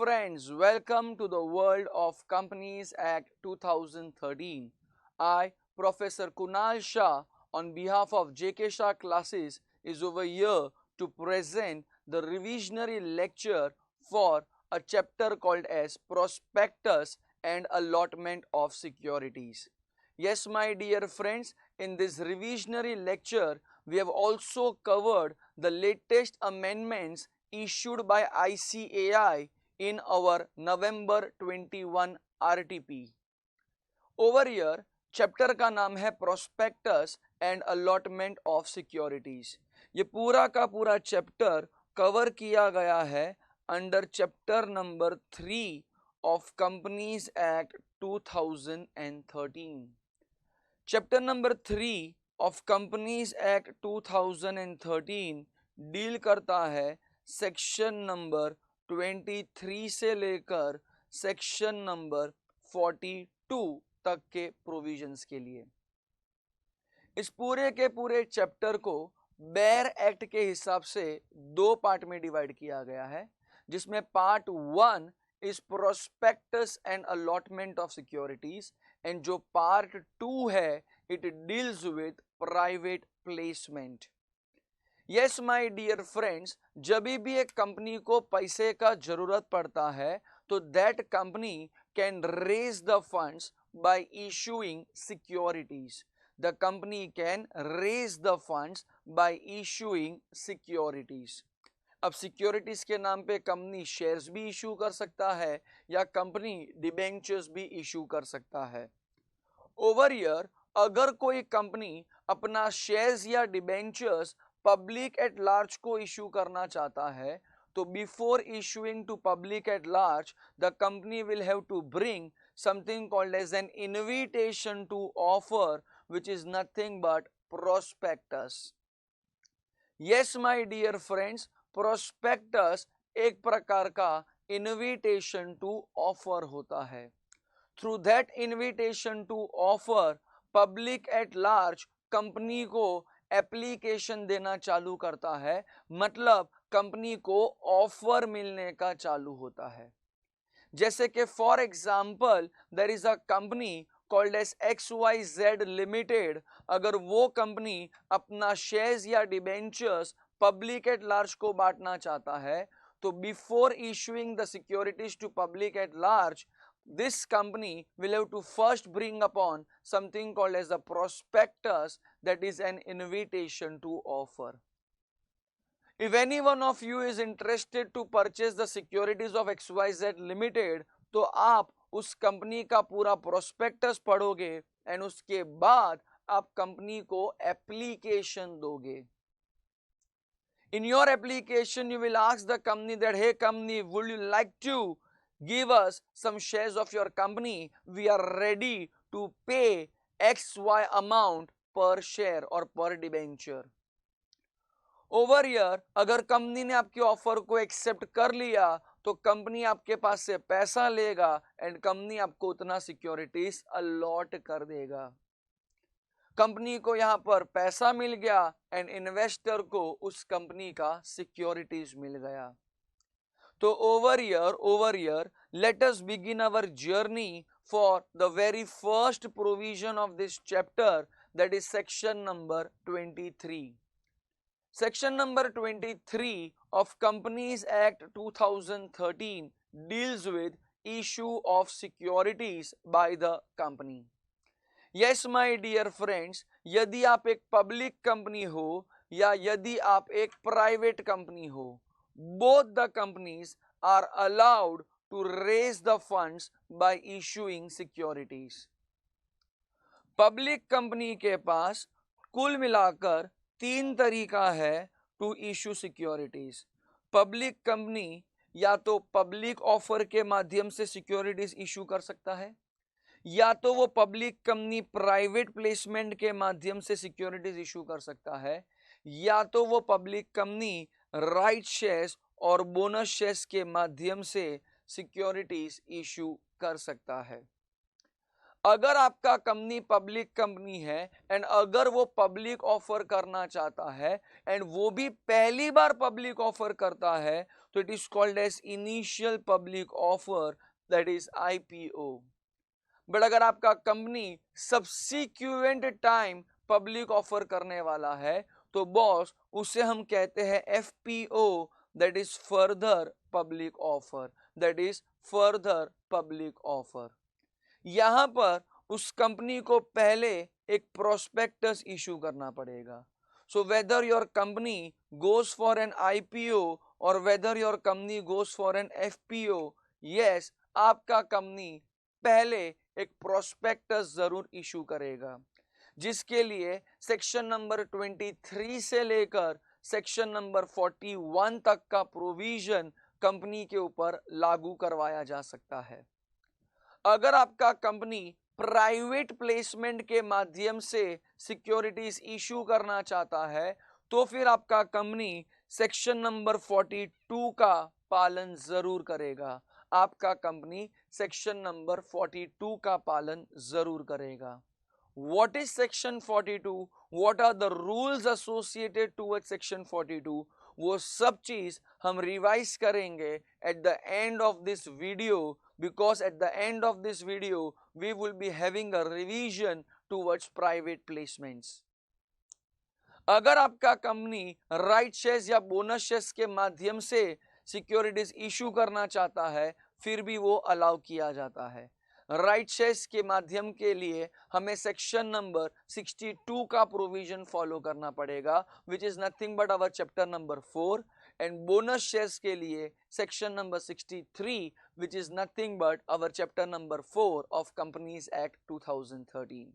friends, welcome to the world of Companies Act 2013. I, Professor Kunal Shah, on behalf of JK Shah Classes, is over here to present the revisionary lecture for a chapter called as Prospectus and Allotment of Securities. Yes, my dear friends, in this revisionary lecture, we have also covered the latest amendments issued by ICAI in our November 21 RTP. Over here, chapter का नाम है prospectus and allotment of securities. ये पूरा का पूरा chapter cover किया गया है under chapter number 3 of companies act 2013. Chapter number 3 of companies act 2013 deal करता है सेक्शन नंबर 23 से लेकर सेक्शन नंबर 42 तक के प्रोविजंस के लिए. इस पूरे के पूरे चैप्टर को बेयर एक्ट के हिसाब से दो पार्ट में डिवाइड किया गया है, जिसमें part 1 is prospectus and allotment of securities and जो पार्ट 2 है it deals with private placement. Yes my dear friends, जब भी एक कंपनी को पैसे का जरूरत पड़ता है तो that company can raise the funds by issuing securities. The company can raise the funds by issuing securities. अब सिक्योरिटीज के नाम पे कंपनी शेयर्स भी इशू कर सकता है या कंपनी डिबेंचर्स भी इशू कर सकता है. ओवर ईयर अगर कोई कंपनी अपना शेयर्स या डिबेंचर्स पब्लिक एट लार्ज को इशू करना चाहता है तो before issuing to public at large the company will have to bring something called as an invitation to offer, which is nothing but prospectus. Yes my dear friends, prospectus एक प्रकार का invitation to offer होता है. Through that invitation to offer, public at large company को application देना चालू करता है, मतलब कंपनी को ऑफर मिलने का चालू होता है. जैसे कि for example there is a company called as XYZ limited. अगर वो कंपनी अपना शेयर्स या डिबेंचर्स पब्लिक एट लार्ज को बांटना चाहता है तो before issuing the securities to public at large this company will have to first bring upon something called as a prospectus, that is an invitation to offer. If any one of you is interested to purchase the securities of XYZ Limited, तो आप उस company का पूरा prospectus पढ़ोगे and उसके बाद आप company को एप्लीकेशन दोगे. In your application, you will ask the company that, hey company, would you like to give us some shares of your company? We are ready to pay XY amount per share or per debenture. Over year अगर company ने आपके offer को accept कर लिया तो company आपके पास से पैसा लेगा एंड कंपनी आपको उतना सिक्योरिटीज अलॉट कर देगा. कंपनी को यहां पर पैसा मिल गया एंड इन्वेस्टर को उस कंपनी का सिक्योरिटीज मिल गया. तो over here let us begin our journey for the very first provision of this chapter, that is section number 23. Section number 23 of Companies Act 2013 deals with issue of securities by the company. Yes my dear friends, यदि आप एक public company हो या यदि आप एक private company हो, both the companies are allowed to raise the funds by issuing securities. Public company के पास कुल मिलाकर 3 तरीका है to issue securities. Public company या तो पब्लिक ऑफर के माध्यम से सिक्योरिटीज इशू कर सकता है, या तो वो पब्लिक कंपनी प्राइवेट प्लेसमेंट के माध्यम से सिक्योरिटीज इशू कर सकता है, या तो वो पब्लिक कंपनी राइट शेयर्स और बोनस शेयर्स के माध्यम से सिक्योरिटीज इशू कर सकता है. अगर आपका कंपनी पब्लिक कंपनी है एंड अगर वो पब्लिक ऑफर करना चाहता है एंड वो भी पहली बार पब्लिक ऑफर करता है, तो it is called as initial public offer, that is IPO. But अगर आपका company subsequent time public offer करने वाला है, तो बॉस उसे हम कहते हैं FPO, that is further public offer, that is further public offer. यहां पर उस कंपनी को पहले एक प्रोस्पेक्टस इशू करना पड़ेगा। So whether your company goes for an IPO और whether your company goes for an FPO, yes, आपका कंपनी पहले एक प्रोस्पेक्टस जरूर इशू करेगा, जिसके लिए सेक्शन नंबर 23 से लेकर सेक्शन नंबर 41 तक का प्रोविजन कंपनी के ऊपर लागू करवाया जा सकता है। अगर आपका कंपनी प्राइवेट प्लेसमेंट के माध्यम से सिक्योरिटीज इशू करना चाहता है, तो फिर आपका कंपनी सेक्शन नंबर 42 का पालन जरूर करेगा। आपका कंपनी सेक्शन नंबर 42 का पालन जरूर करेगा। What is section 42? What are the rules associated towards section 42? वो सब चीज हम रिवाइज करेंगे at the end of this video, because at the end of this video we will be having a revision towards private placements. अगर आपका company right shares या bonus shares के माध्यम से सिक्योरिटीज इशू करना चाहता है, फिर भी वो अलाउ किया जाता है। राइट शेयर्स के माध्यम के लिए हमें सेक्शन नंबर 62 का प्रोविजन फॉलो करना पड़ेगा, which is nothing but our chapter number 4, and bonus shares के लिए section number 63, which is nothing but our chapter number 4 of companies act 2013।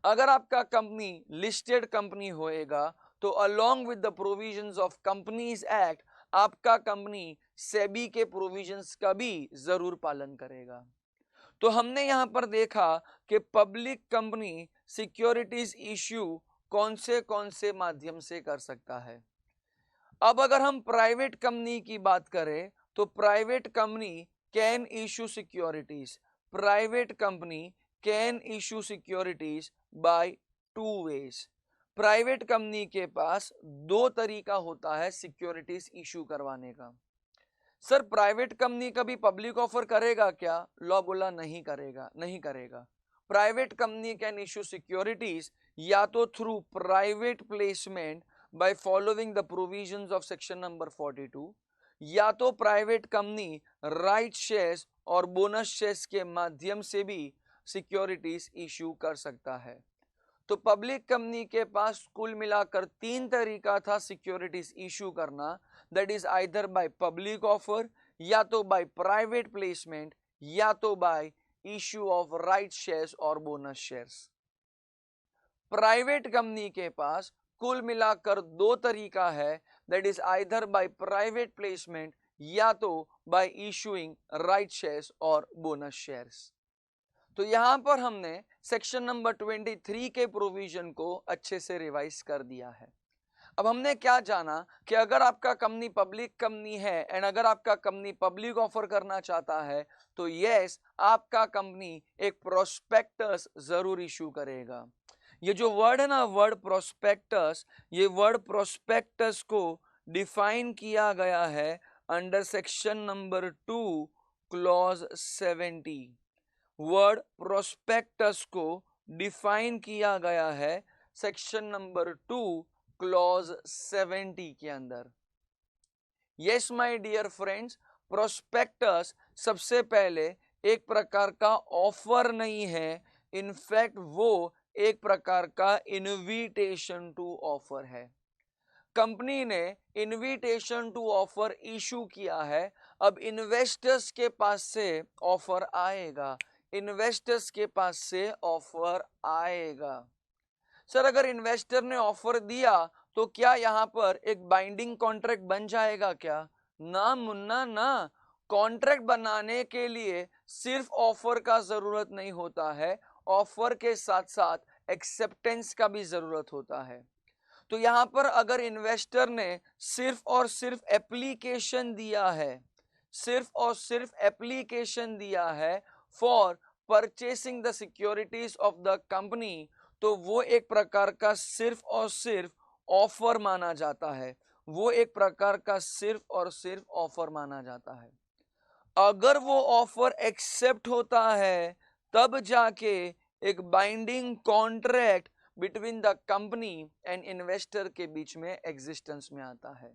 अगर आपका कंपनी लिस्टेड कंपनी होएगा, तो along with the provisions of companies act आपका company SEBI के provisions का भी जरूर पालन करेगा। तो हमने यहां पर देखा कि पब्लिक कंपनी सिक्योरिटीज इश्यू कौन से माध्यम से कर सकता है। अब अगर हम प्राइवेट कंपनी की बात करें, तो private company can issue securities, private company can issue securities by 2 ways। Private company के पास 2 तरीका होता है सिक्योरिटीज इशू करवाने का। सर प्राइवेट कंपनी कभी पब्लिक ऑफर करेगा क्या? लॉ बोला नहीं करेगा, नहीं करेगा। Private company can issue securities या तो through private placement by following the provisions of section number 42, या तो प्राइवेट कंपनी राइट शेयर्स और बोनस शेयर्स के माध्यम से भी सिक्योरिटीज इशू कर सकता है। तो पब्लिक कंपनी के पास कुल मिलाकर 3 तरीका था सिक्योरिटीज इशू करना, that is either by public offer, या तो बाय प्राइवेट प्लेसमेंट, या तो bye issue of right shares और बोनस शेयर्स। प्राइवेट कंपनी के पास कुल मिलाकर 2 तरीका है, that is either by private placement या तो बाय इशूइंग राइट शेयर्स और बोनस शेयर्स। तो यहां पर हमने सेक्शन नंबर 23 के प्रोविजन को अच्छे से रिवाइज कर दिया है। अब हमने क्या जाना कि अगर आपका कंपनी पब्लिक कंपनी है एंड अगर आपका कंपनी पब्लिक ऑफर करना चाहता है, तो यस, आपका कंपनी एक प्रोस्पेक्टस जरूर इशू करेगा। ये जो वर्ड है ना, वर्ड प्रोस्पेक्टस, ये वर्ड प्रोस्पेक्टस को डिफाइन किया गया है under section number 2 clause 70। Word prospectus को डिफाइन किया गया है सेक्शन नंबर 2 क्लॉज 70 के अंदर। Yes my dear friends, prospectus सबसे पहले एक प्रकार का ऑफर नहीं है, इनफैक्ट वो एक प्रकार का इनविटेशन टू ऑफर है। कंपनी ने इनविटेशन टू ऑफर इशू किया है। अब इन्वेस्टर्स के पास से ऑफर आएगा, इन्वेस्टर्स के पास से ऑफर आएगा। सर अगर इन्वेस्टर ने ऑफर दिया तो क्या यहाँ पर एक बाइंडिंग कॉन्ट्रैक्ट बन जाएगा क्या? ना मुन्ना ना, कॉन्ट्रैक्ट बनाने के लिए सिर्फ ऑफर का जरूरत नहीं होता है, ऑफर के साथ साथ एक्सेप्टेंस का भी जरूरत होता है। तो यहाँ पर अगर इन्वेस्टर ने सिर्फ और सिर्फ एप्लीकेशन दिया है, सिर्फ और सिर्फ एप्लीकेशन दिया है for purchasing the securities of the company, तो वो एक प्रकार का सिर्फ और सिर्फ ऑफर माना जाता है, वो एक प्रकार का सिर्फ और सिर्फ ऑफर माना जाता है। अगर वो ऑफर एक्सेप्ट होता है तब जाके एक binding contract between the company and investor के बीच में एग्जिस्टेंस में आता है।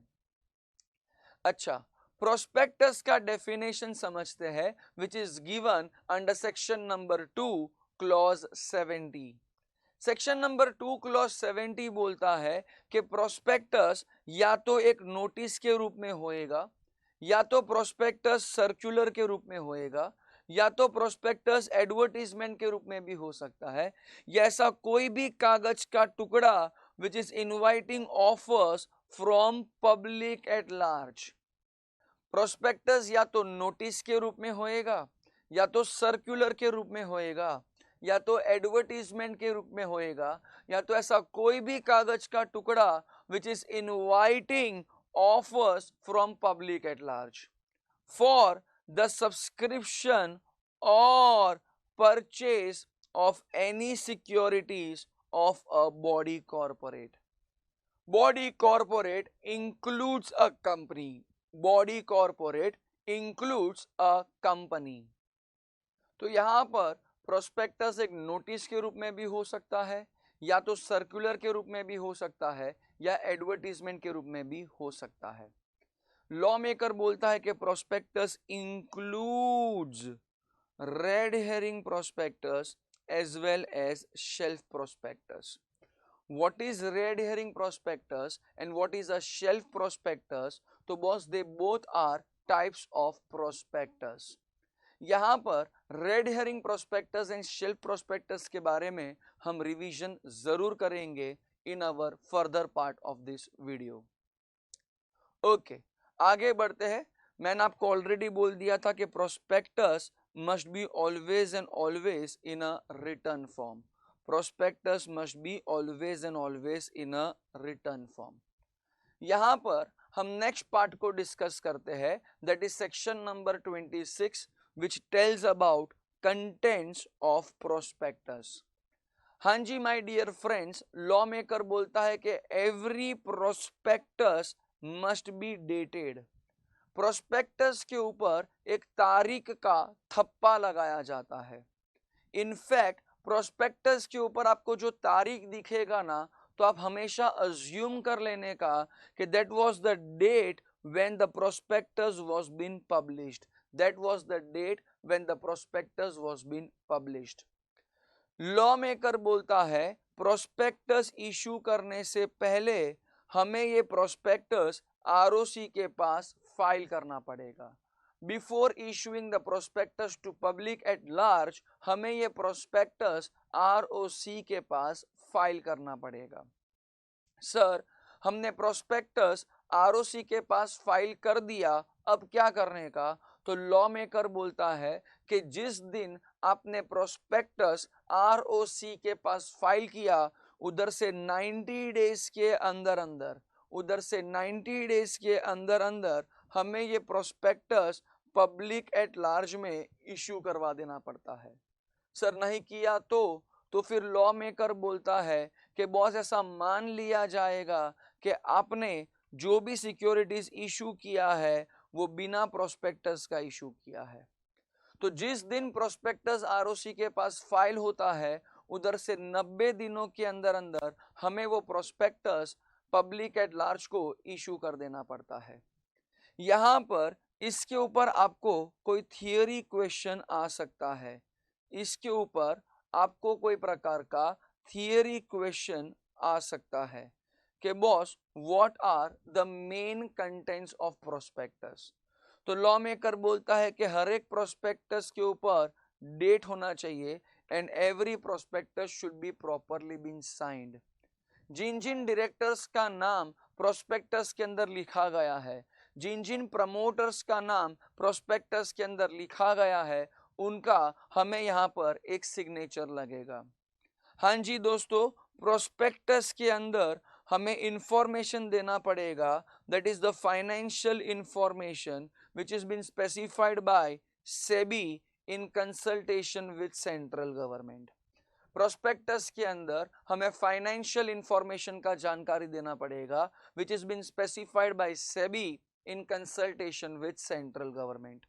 अच्छा, प्रोस्पेक्टस का डेफिनेशन समझते हैं, which is given under section number 2 clause 70। Section number 2 clause 70 बोलता है कि प्रोस्पेक्टस या तो एक नोटिस के रूप में होएगा, या तो प्रोस्पेक्टस सर्कुलर के रूप में होएगा, या तो प्रोस्पेक्टस एडवर्टीजमेंट के रूप में भी हो सकता है, या ऐसा कोई भी कागज का टुकड़ा which is inviting offers from public at large. Prospectus या तो नोटिस के रूप में होएगा, या तो सर्कुलर के रूप में होएगा, या तो एडवर्टीजमेंट के रूप में होएगा, या तो ऐसा कोई भी कागज का टुकड़ा which is inviting offers from public at large for the subscription or purchase of any securities of a body corporate. Body corporate includes a company. Body corporate includes a company. तो यहां पर प्रोस्पेक्टस एक notice के रूप में भी हो सकता है, या तो सर्कुलर के रूप में भी हो सकता है, या एडवर्टीजमेंट के रूप में भी हो सकता है। लॉ मेकर बोलता है कि prospectus includes red herring prospectus as well as shelf prospectus. What is red herring prospectus and what is a shelf prospectus? तो boss they both are types of prospectus. यहां पर red herring prospectus and shelf prospectus के बारे में हम revision जरूर करेंगे in our further part of this video. Okay, आगे बढ़ते हैं। मैंने आपको ऑलरेडी बोल दिया था कि prospectus must be always and always in a return form. Prospectus must be always and always in a return form. यहां पर हम नेक्स्ट पार्ट को डिस्कस करते हैं, that is section number 26 which tells about contents of prospectus। हाँ जी my dear friends, law maker बोलता है कि every prospectus must be dated. Prospectus के ऊपर एक तारीख का थप्पा लगाया जाता है। इनफैक्ट प्रोस्पेक्टस के ऊपर आपको जो तारीख दिखेगा ना, तो आप हमेशा अज्यूम कर लेने का कि that was the date when the prospectus was been published. That was the date when the prospectus was been published. Law maker बोलता है प्रोस्पेक्टस इशू करने से पहले हमें ये प्रोस्पेक्टस आरओसी के पास फाइल करना पड़ेगा। Before issuing the prospectus to public at large, हमें ये प्रोस्पेक्टस आरओसी के पास फाइल करना पड़ेगा। सर, हमने प्रोस्पेक्टस आरओसी के पास फाइल कर दिया, अब क्या करने का? तो लॉ मेकर बोलता है कि जिस दिन आपने प्रोस्पेक्टस आरओसी के पास फाइल किया, उधर से 90 डेज के अंदर अंदर हमें ये प्रोस्पेक्टस पब्लिक एट लार्ज में इशू करवा देना पड़ता है। सर नहीं किया तो फिर लॉ मेकर बोलता है कि बॉस ऐसा मान लिया जाएगा कि आपने जो भी सिक्योरिटीज इशू किया है वो बिना प्रोस्पेक्टस का इशू किया है। तो जिस दिन प्रोस्पेक्टस आरओसी के पास फाइल होता है, उधर से 90 दिनों के अंदर अंदर हमें वो प्रोस्पेक्टस पब्लिक एट लार्ज को इशू कर देना पड़ता है। यहाँ पर इसके ऊपर आपको कोई थियरी क्वेश्चन आ सकता है, इसके ऊपर आपको कोई प्रकार का थियरी क्वेश्चन आ सकता है कि boss what are the main contents of prospectus. तो लॉ मेकर बोलता है कि हर एक प्रोस्पेक्टस के ऊपर डेट होना चाहिए and every prospectus should be properly been signed. जिन जिन डायरेक्टर्स का नाम प्रोस्पेक्टस के अंदर लिखा गया है, जिन जिन प्रमोटर्स का नाम प्रोस्पेक्टस के अंदर लिखा गया है, उनका हमें यहाँ पर एक सिग्नेचर लगेगा। हाँ जी दोस्तों, प्रोस्पेक्टस के अंदर हमें इंफॉर्मेशन देना पड़ेगा, that is the financial information which is been specified by SEBI in consultation with central government. Prospectus के अंदर हमें फाइनेंशियल इंफॉर्मेशन का जानकारी देना पड़ेगा which is been specified by SEBI in consultation with central government.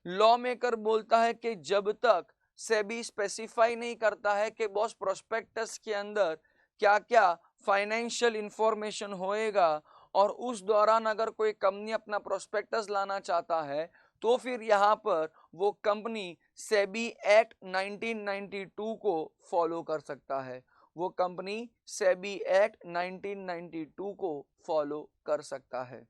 Law maker बोलता है कि जब तक सेबी स्पेसिफाई नहीं करता है कि बॉस प्रोस्पेक्टस के अंदर क्या क्या फाइनेंशियल इंफॉर्मेशन होएगा और उस दौरान अगर कोई कंपनी अपना प्रोस्पेक्टस लाना चाहता है तो फिर यहाँ पर वो कंपनी सेबी एक्ट 1992 को फॉलो कर सकता है। वो कंपनी सेबी एक्ट 1992 को फॉलो कर सकता है।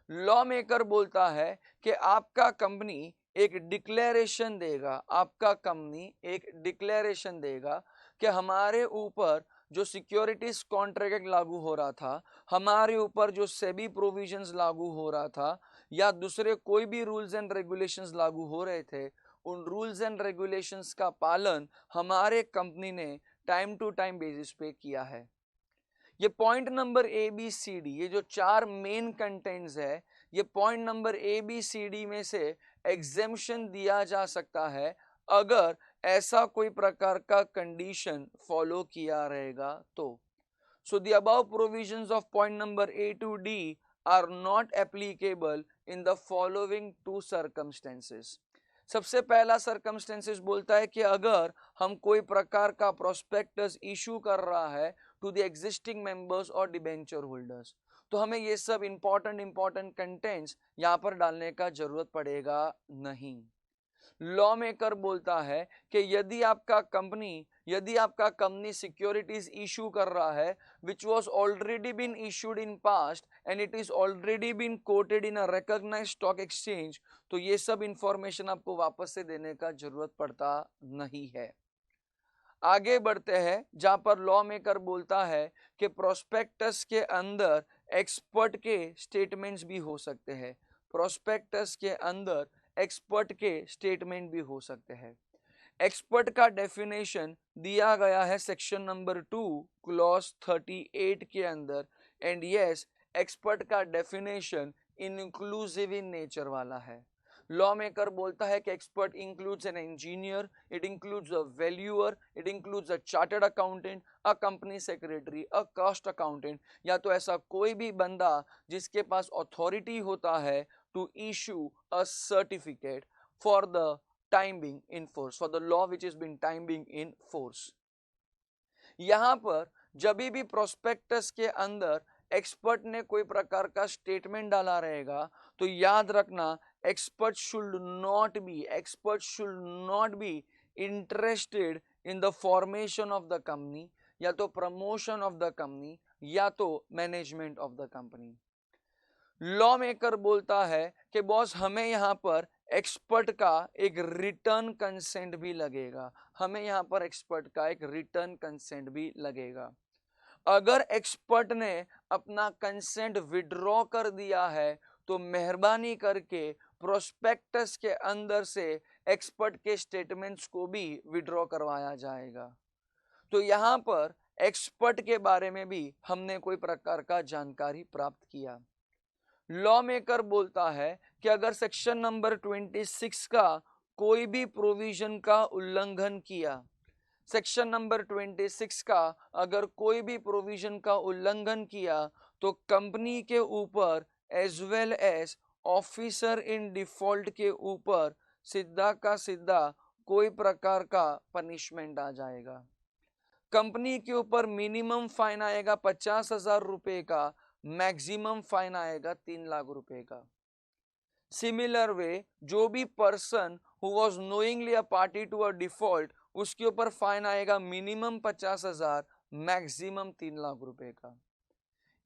लॉ मेकर बोलता है कि आपका कंपनी एक डिक्लेरेशन देगा, आपका कंपनी एक डिक्लेरेशन देगा कि हमारे ऊपर जो सिक्योरिटीज कॉन्ट्रैक्ट लागू हो रहा था, हमारे ऊपर जो सेबी प्रोविजंस लागू हो रहा था या दूसरे कोई भी रूल्स एंड रेगुलेशंस लागू हो रहे थे, उन रूल्स एंड रेगुलेशंस का पालन हमारे कंपनी ने टाइम टू टाइम बेसिस पे किया है। ये point number A B C D, ये जो चार मेन कंटेंट्स है, ये point number A B C D में से एग्जेम्पशन दिया जा सकता है अगर ऐसा कोई प्रकार का कंडीशन फॉलो किया रहेगा तो। So the above provisions of point number A to D are not applicable in the following two circumstances. सबसे पहला सर्कमस्टेंसेस बोलता है कि अगर हम कोई प्रकार का प्रोस्पेक्टस इशू कर रहा है टू द एग्जिस्टिंग मेंबर्स और डिबेंचर होल्डर्स, तो हमें ये सब इंपॉर्टेंट कंटेंट्स यहाँ पर डालने का जरूरत पड़ेगा नहीं। लॉ मेकर बोलता है कि यदि आपका कंपनी सिक्योरिटीज इशू कर रहा है which was already been issued in past and it is already been quoted in a recognised stock exchange, तो ये सब इंफॉर्मेशन आपको वापस से देने का जरूरत पड़ता नहीं है। आगे बढ़ते हैं जहां पर लॉ मेकर बोलता है कि प्रोस्पेक्टस के अंदर एक्सपर्ट के स्टेटमेंट्स भी हो सकते हैं। प्रोस्पेक्टस के अंदर एक्सपर्ट के स्टेटमेंट भी हो सकते हैं। एक्सपर्ट का डेफिनेशन दिया गया है सेक्शन नंबर 2 क्लॉज 38 के अंदर, एंड यस, एक्सपर्ट का डेफिनेशन इंक्लूसिव इन नेचर वाला है। लॉ मेकर बोलता है कि expert includes an engineer, it includes a valuer, it includes a chartered accountant, a company secretary, a cost accountant, या तो ऐसा कोई भी बंदा जिसके पास अथॉरिटी होता है to issue a certificate for the time being in force, for the law which has been time being in force। यहां पर जब भी प्रोस्पेक्टस के अंदर एक्सपर्ट ने कोई प्रकार का स्टेटमेंट डाला रहेगा तो याद रखना expert should not be interested in the formation of the company, या तो प्रमोशन ऑफ द कंपनी, या तो management of the company. Law maker बोलता है कि बॉस हमें यहाँ पर एक्सपर्ट का एक रिटर्न कंसेंट भी लगेगा, हमें यहाँ पर एक्सपर्ट का एक रिटर्न कंसेंट भी लगेगा। अगर एक्सपर्ट ने अपना कंसेंट विड्रॉ कर दिया है तो मेहरबानी करके प्रोस्पेक्टस के अंदर से एक्सपर्ट के स्टेटमेंट्स को भी विड्रॉ करवाया जाएगा। तो यहाँ पर एक्सपर्ट के बारे में भी हमने कोई प्रकार का जानकारी प्राप्त किया। लॉ मेकर बोलता है कि अगर सेक्शन नंबर 26 का कोई भी प्रोविजन का उल्लंघन किया, सेक्शन नंबर 26 का अगर कोई भी प्रोविजन का उल्लंघन किया तो कंपनी के ऊपर as well as officer in default के ऊपर सीधा का सीधा कोई प्रकार का पनिशमेंट आ जाएगा। कंपनी के ऊपर मिनिमम फाइन आएगा 50,000 रुपए का, मैक्सिमम फाइन आएगा 3 लाख रुपए का। सिमिलर वे जो भी person who was knowingly a party to a default, उसके ऊपर फाइन आएगा मिनिमम 50,000, मैक्सिमम 3 लाख रुपए का।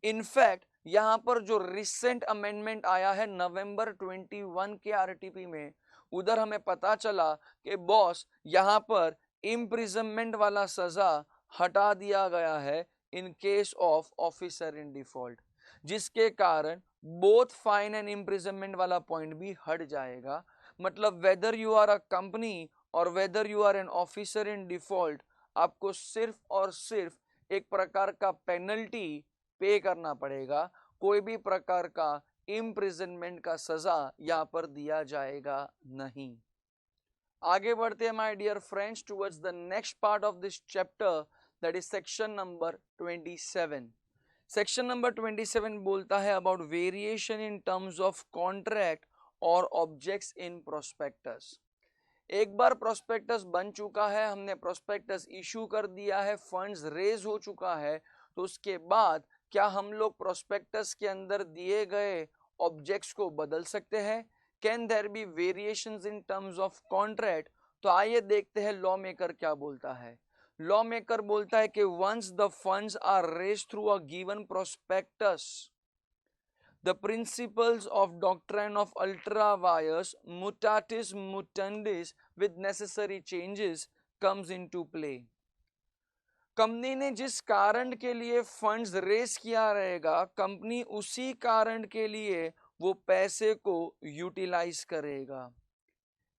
इनफैक्ट यहाँ पर जो रिसेंट अमेंडमेंट आया है नवंबर 21 के आरटीपी में, उधर हमें पता चला कि बॉस यहाँ पर इम्प्रिजनमेंट वाला सजा हटा दिया गया है in case of officer in default, जिसके कारण बोथ फाइन एंड इम्प्रिजनमेंट वाला पॉइंट भी हट जाएगा। मतलब whether you are a company और whether you are an officer in default, आपको सिर्फ और सिर्फ एक प्रकार का पेनल्टी पे करना पड़ेगा, कोई भी प्रकार का इम्प्रिजनमेंट का सजा यहाँ पर दिया जाएगा नहीं। आगे बढ़ते हैं my dear friends towards the next part of this chapter, that is section number 27। Section number 27 बोलता है about variation in terms of contract और ऑब्जेक्ट्स इन प्रोस्पेक्टस। एक बार प्रोस्पेक्टस बन चुका है, हमने प्रोस्पेक्टस इशू कर दिया है, फंड्स रेज हो चुका है, तो उसके बाद क्या हम लोग प्रोस्पेक्टस के अंदर दिए गए ऑब्जेक्ट्स को बदल सकते हैं? Can there be variations in terms of contract? तो आइए देखते हैं लॉ मेकर क्या बोलता है। लॉ मेकर बोलता है कि once the funds are raised through a given prospectus, the principles of doctrine of ultra vires mutatis mutandis with necessary changes comes into play। Company ने जिस कारण के लिए फंड्स रेस किया रहेगा, कंपनी उसी कारण के लिए वो पैसे को यूटिलाइज करेगा।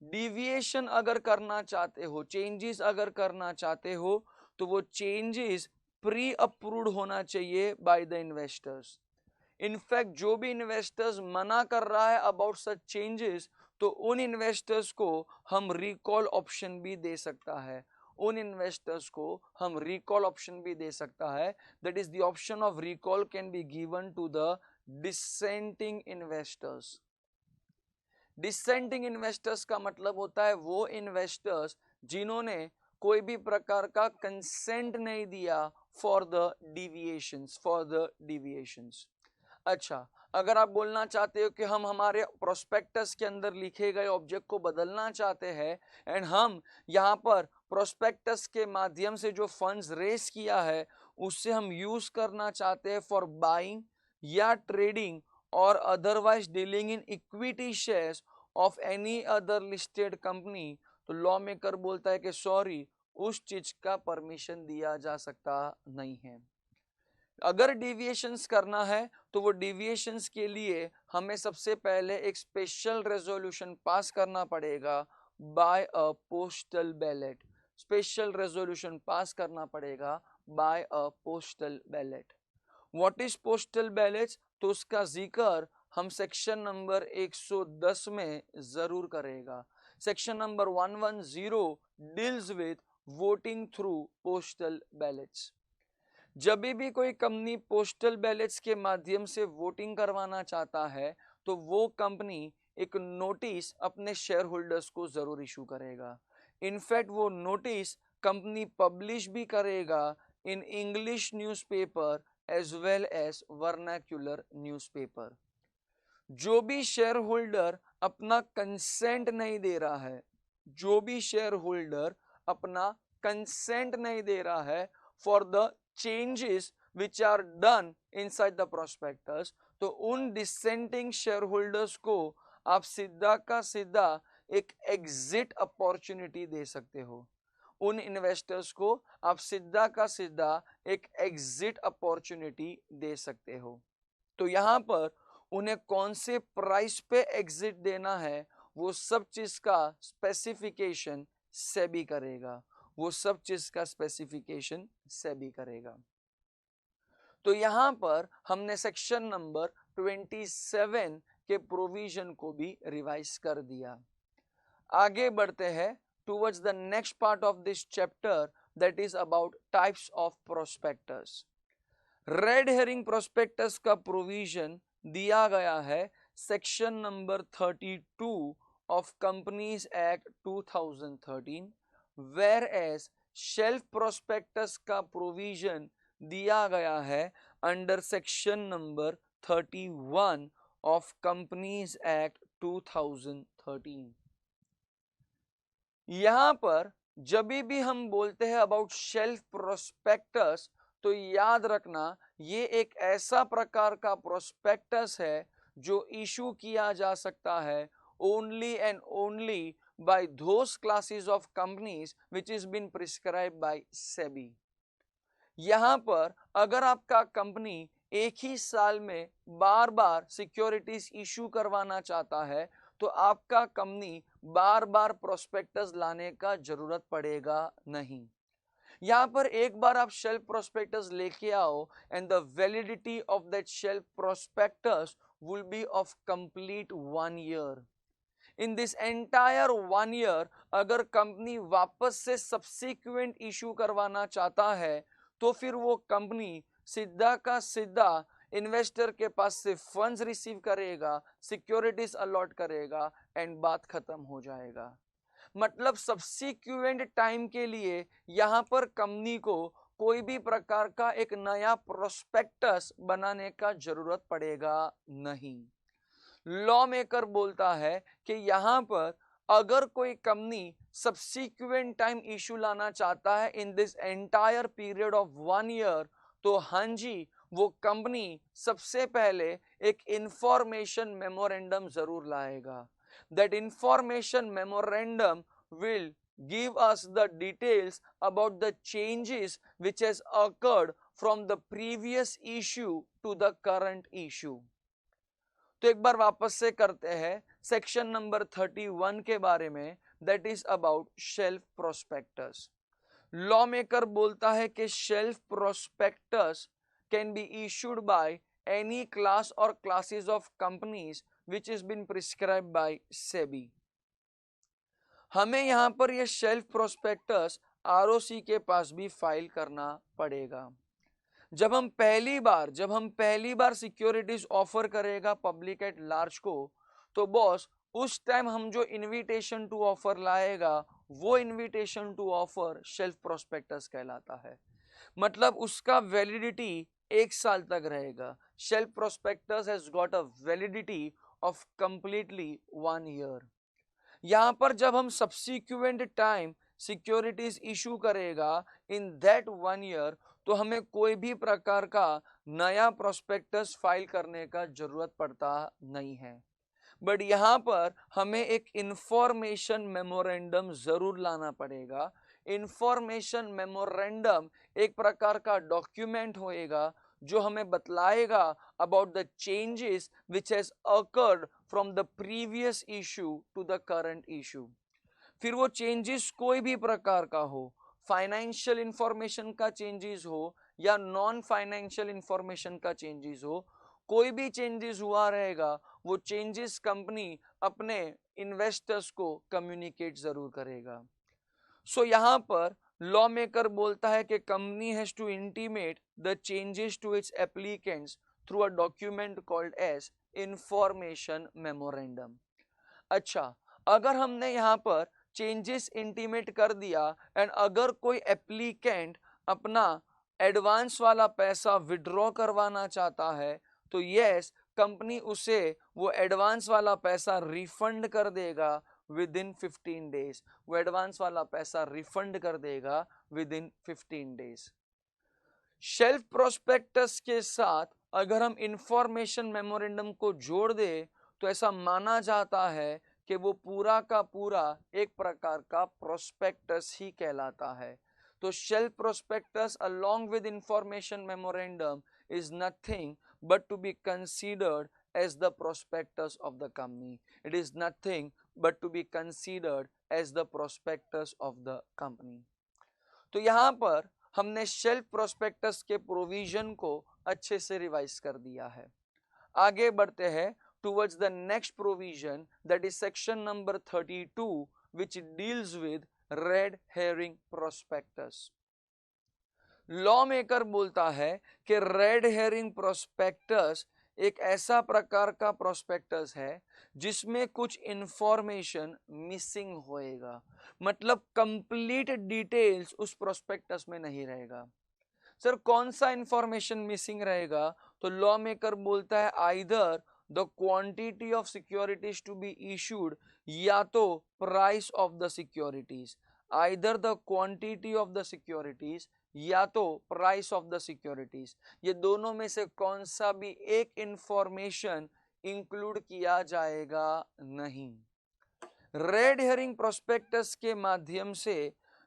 डिविएशन अगर करना चाहते हो, चेंजेस अगर करना चाहते हो, तो वो चेंजेस प्री अप्रूव्ड होना चाहिए बाय द इन्वेस्टर्स। इनफैक्ट जो भी इन्वेस्टर्स मना कर रहा है अबाउट सच चेंजेस, तो उन इन्वेस्टर्स को हम रिकॉल ऑप्शन भी दे सकता है, उन इन्वेस्टर्स को हम रिकॉल ऑप्शन भी दे सकता है। That is the option of recall can be given to the dissenting investors. Dissenting investors का मतलब होता है वो इन्वेस्टर्स जिन्होंने कोई भी प्रकार का कंसेंट नहीं दिया फॉर द डिविएशंस। अच्छा, अगर आप बोलना चाहते हो कि हम हमारे प्रोस्पेक्टस के अंदर लिखे गए ऑब्जेक्ट को बदलना चाहते हैं एंड हम यहाँ पर प्रोस्पेक्टस के माध्यम से जो फंड्स रेस किया है उससे हम यूज करना चाहते हैं फॉर बाइंग या ट्रेडिंग और otherwise dealing in equity shares of any other listed company, तो लॉ मेकर बोलता है कि सॉरी, उस चीज का परमिशन दिया जा सकता नहीं है। अगर डिविएशंस करना है तो वो डिविएशंस के लिए हमें सबसे पहले एक स्पेशल रेजोल्यूशन पास करना पड़ेगा by a postal ballot. Special resolution pass करना पड़ेगा by a postal ballot. What is postal ballot? तो उसका जिक्र हम सेक्शन नंबर 110 में जरूर करेगा। Section number 110 deals with voting through postal ballets. जब भी कोई कंपनी पोस्टल बैलेट्स के माध्यम से वोटिंग करवाना चाहता है तो वो कंपनी एक नोटिस अपने शेयर होल्डर्स को जरूर इशू करेगा। इनफैक्ट वो नोटिस कंपनी पब्लिश भी करेगा in English newspaper as well as vernacular newspaper. जो भी शेयर होल्डर अपना कंसेंट नहीं दे रहा है, जो भी शेयर होल्डर अपना कंसेंट नहीं दे रहा है for the changes which are done inside the prospectus, तो उन डिसेंटिंग शेयर होल्डर्स को आप सीधा का सीधा एक एग्जिट अपॉर्चुनिटी दे सकते हो। उन इन्वेस्टर्स को आप सीधा का सीधा एक एग्जिट अपॉर्चुनिटी दे सकते हो। तो यहाँ पर उन्हें कौन से प्राइस पे एग्जिट देना है वो सब चीज का स्पेसिफिकेशन सेबी करेगा, वो सब चीज का स्पेसिफिकेशन सेबी करेगा। तो यहां पर हमने सेक्शन नंबर 27 के प्रोविजन को भी रिवाइज कर दिया। आगे बढ़ते हैं towards the next part of this chapter, that is about types of prospectus. Red herring prospectus का प्रोविजन दिया गया है section number 32 of companies act 2013, whereas shelf prospectus का प्रोविजन दिया गया है under section number 31 of companies act 2013। यहां पर जब भी हम बोलते हैं अबाउट शेल्फ प्रोस्पेक्टस तो याद रखना ये एक ऐसा प्रकार का प्रोस्पेक्टस है जो इशू किया जा सकता है only and only by those classes of companies which is been prescribed by SEBI। यहां पर अगर आपका कंपनी एक ही साल में बार बार सिक्योरिटीज इशू करवाना चाहता है तो आपका कंपनी बार बार प्रोस्पेक्टस लाने का जरूरत पड़ेगा नहीं। यहां पर एक बार आप शेल्फ प्रोस्पेक्टस लेके आओ and the validity of that shelf prospectus will be of complete 1 year। In this entire 1 year अगर कंपनी वापस से सब्सिक्वेंट इशू करवाना चाहता है तो फिर वो कंपनी सीधा का सीधा इन्वेस्टर के पास से फंड्स रिसीव करेगा, सिक्योरिटीज अलॉट करेगा एंड बात खत्म हो जाएगा। मतलब सब्सिक्वेंट टाइम के लिए यहां पर कंपनी को कोई भी प्रकार का एक नया प्रोस्पेक्टस बनाने का जरूरत पड़ेगा नहीं। लॉ मेकर बोलता है कि यहां पर अगर कोई कंपनी सब्सिक्वेंट टाइम इशू लाना चाहता है in this entire period of 1 year, तो हाँ जी, वो कंपनी सबसे पहले एक इंफॉर्मेशन मेमोरेंडम जरूर लाएगा। That information memorandum will give us the details about the changes which has occurred from the previous issue to the current issue। तो एक बार वापस से करते हैं सेक्शन नंबर 31 के बारे में, that is about shelf prospectus. Law maker बोलता है कि shelf prospectus can be issued by any class और classes of companies which is been prescribed by SEBI. हमें यहां पर यह शेल्फ प्रोस्पेक्टस आरओसी के पास भी फाइल करना पड़ेगा। जब हम पहली बार सिक्योरिटीज ऑफर करेगा पब्लिक एट लार्ज को, तो बॉस उस टाइम हम जो इनविटेशन टू ऑफर लाएगा वो invitation to offer shelf prospectus कहलाता है। मतलब उसका वैलिडिटी 1 साल तक रहेगा। Shelf prospectus has got a validity of completely 1 year. यहां पर जब हम सब्सिक्वेंट टाइम सिक्योरिटीज इशू करेगा इन दैट 1 ईयर, तो हमें कोई भी प्रकार का नया प्रोस्पेक्टस फाइल करने का जरूरत पड़ता नहीं है। बट यहां पर हमें एक इंफॉर्मेशन मेमोरेंडम जरूर लाना पड़ेगा। इंफॉर्मेशन मेमोरेंडम एक प्रकार का डॉक्यूमेंट होएगा जो हमें बतलाएगा about the changes which has occurred from the previous issue to the current issue. फिर वो चेंजेस कोई भी प्रकार का हो, फाइनेंशियल इंफॉर्मेशन का चेंजेस हो या नॉन फाइनेंशियल इंफॉर्मेशन का चेंजेस हो, कोई भी चेंजेस हुआ रहेगा वो चेंजेस कंपनी अपने इन्वेस्टर्स को कम्युनिकेट जरूर करेगा। सो यहां पर लॉ मेकर बोलता है कि company has to intimate the changes to its applicants through a document called as information memorandum. अच्छा, अगर हमने यहाँ पर चेंजेस इंटीमेट कर दिया एंड अगर कोई एप्लीकेंट अपना एडवांस वाला पैसा विड्रॉ करवाना चाहता है, तो यस, कंपनी उसे वो एडवांस वाला पैसा रिफंड कर देगा विद इन 15 डेज। वो एडवांस वाला पैसा रिफंड कर देगा with in 15 days. Shelf prospectus के साथ अगर हम इंफॉर्मेशन मेमोरेंडम को जोड़ दे तो ऐसा माना जाता है कि वो पूरा का पूरा एक प्रकार का प्रोस्पेक्टस ही कहलाता है। तो shelf prospectus along with information memorandum is nothing but to be considered as the prospectus of the company. It is nothing but to be considered as the prospectus of the company. तो यहाँ पर हमने shelf prospectus के provision को अच्छे से revise कर दिया है। आगे बढ़ते हैं towards the next provision, that is section number 32, which deals with red herring prospectus. Law maker बोलता है कि रेड हेरिंग प्रोस्पेक्टस एक ऐसा प्रकार का प्रोस्पेक्टस है जिसमें कुछ इंफॉर्मेशन मिसिंग होएगा। मतलब कंप्लीट डिटेल्स उस प्रोस्पेक्टस में नहीं रहेगा। सर कौन सा इंफॉर्मेशन मिसिंग रहेगा? तो लॉ मेकर बोलता है either the quantity of securities to be issued या तो price of the securities. Either the quantity of the securities या तो प्राइस ऑफ द सिक्योरिटीज। ये दोनों में से कौन सा भी एक इंफॉर्मेशन इंक्लूड किया जाएगा नहीं। रेड हेरिंग प्रोस्पेक्टस के माध्यम से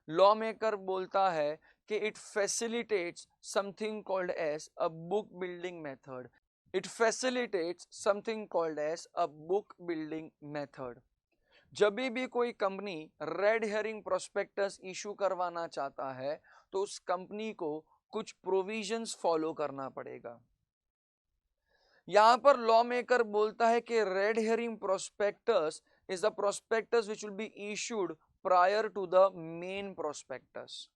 लॉ मेकर बोलता है कि it facilitates something called as a book building method. It facilitates something called as a book building method. जब भी कोई company red herring prospectus issue करवाना चाहता है तो उस कंपनी को कुछ प्रोविजंस फॉलो करना पड़ेगा। यहां पर लॉ मेकर बोलता है कि red herring prospectus is the prospectus which will be issued prior to the main prospectus.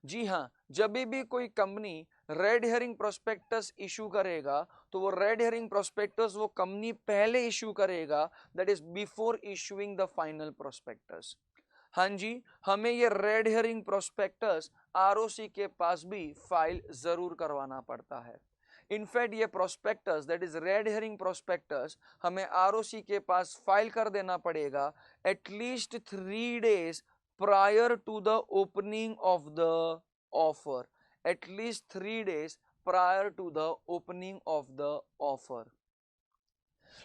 जी हाँ, जब भी कोई company red herring prospectus issue करेगा तो वो रेड हेरिंग प्रोस्पेक्टस वो कंपनी पहले इशू करेगा, that is before issuing the final prospectus. हाँ जी, हमें ये रेड हेरिंग प्रोस्पेक्टस आरओसी के पास भी फाइल जरूर करवाना पड़ता है। इनफैक्ट ये prospectus that is red herring prospectus हमें आरओसी के पास फाइल कर देना पड़ेगा at least 3 days prior to the opening of the offer, at least 3 days prior to the opening of the offer.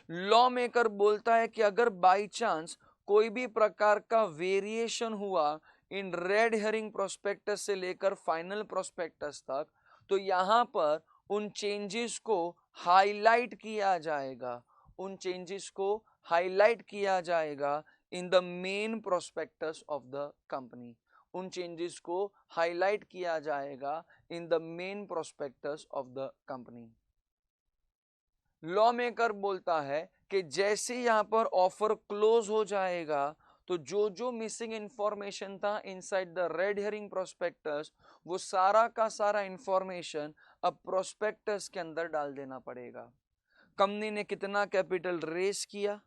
Law maker बोलता है कि अगर बाई चांस कोई भी प्रकार का वेरिएशन हुआ इन रेड हेरिंग प्रोस्पेक्टस से लेकर फाइनल प्रोस्पेक्टस तक, तो यहां पर उन चेंजेस को हाईलाइट किया जाएगा, उन चेंजेस को हाईलाइट किया जाएगा in the main prospectus of the company, उन चेंजेस को हाईलाइट किया जाएगा in the main prospectus of the company. Law maker बोलता है कि जैसे यहां पर ऑफर क्लोज हो जाएगा तो जो जो मिसिंग इंफॉर्मेशन था inside the red herring prospectus वो सारा का सारा इंफॉर्मेशन अब प्रोस्पेक्टस के अंदर डाल देना पड़ेगा। कंपनी ने कितना कैपिटल रेस किया,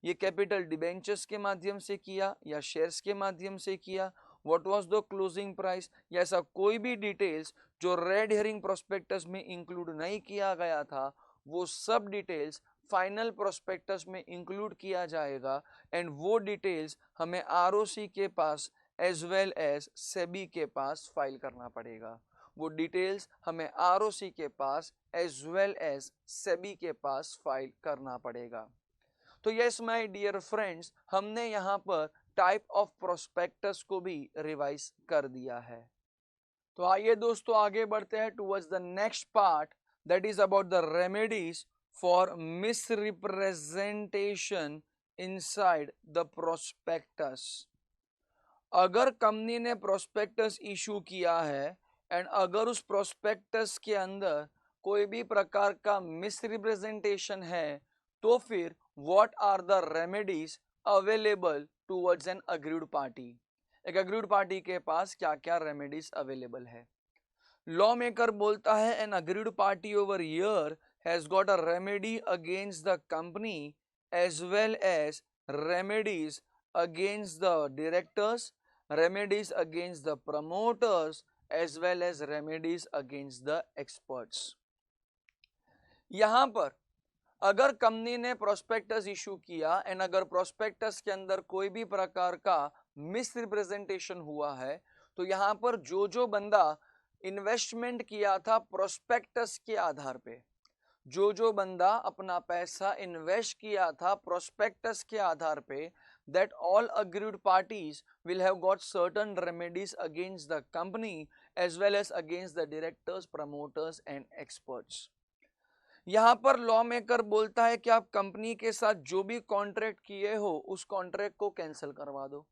ये कैपिटल डिबेंचर्स के माध्यम से किया या शेयर्स के माध्यम से किया, what was the closing price, या ऐसा कोई भी डिटेल्स जो रेड हेरिंग प्रोस्पेक्टस में इंक्लूड नहीं किया गया था वो सब डिटेल्स फाइनल प्रोस्पेक्टस में इंक्लूड किया जाएगा एंड वो डिटेल्स हमें आरओसी के पास एज वेल एज सेबी के पास फाइल करना पड़ेगा, वो डिटेल्स हमें आरओसी के पास एज वेल एज सेबी के पास फाइल करना पड़ेगा। तो यस माय डियर फ्रेंड्स, हमने यहाँ पर टाइप ऑफ प्रोस्पेक्टस को भी रिवाइज कर दिया है। तो आइए दोस्तों आगे बढ़ते हैं towards the next part that is about the remedies for misrepresentation inside the prospectus. अगर कंपनी ने प्रोस्पेक्टस इशू किया है एंड अगर उस प्रोस्पेक्टस के अंदर कोई भी प्रकार का मिसरिप्रेजेंटेशन है तो फिर what are the remedies available towards an aggrieved party, एक aggrieved party के पास क्या क्या remedies available है। लॉ मेकर बोलता है an aggrieved party over here has got a remedy against the company as well as remedies against the directors, remedies against the promoters as well as remedies against the experts। यहां पर अगर company ने prospectus issue किया and अगर prospectus के अंदर कोई भी प्रकार का मिसरिप्रेजेंटेशन हुआ है तो यहां पर जो बंदा इन्वेस्टमेंट किया था प्रोस्पेक्टस के आधार पे, जो बंदा अपना पैसा इन्वेस्ट किया था प्रोस्पेक्टस के आधार पे, that all aggrieved parties will have got certain remedies against the company as well as against the directors, promoters and experts। यहां पर लॉ मेकर बोलता है कि आप कंपनी के साथ जो भी कॉन्ट्रैक्ट किए हो उस कॉन्ट्रैक्ट को कैंसिल करवा दो।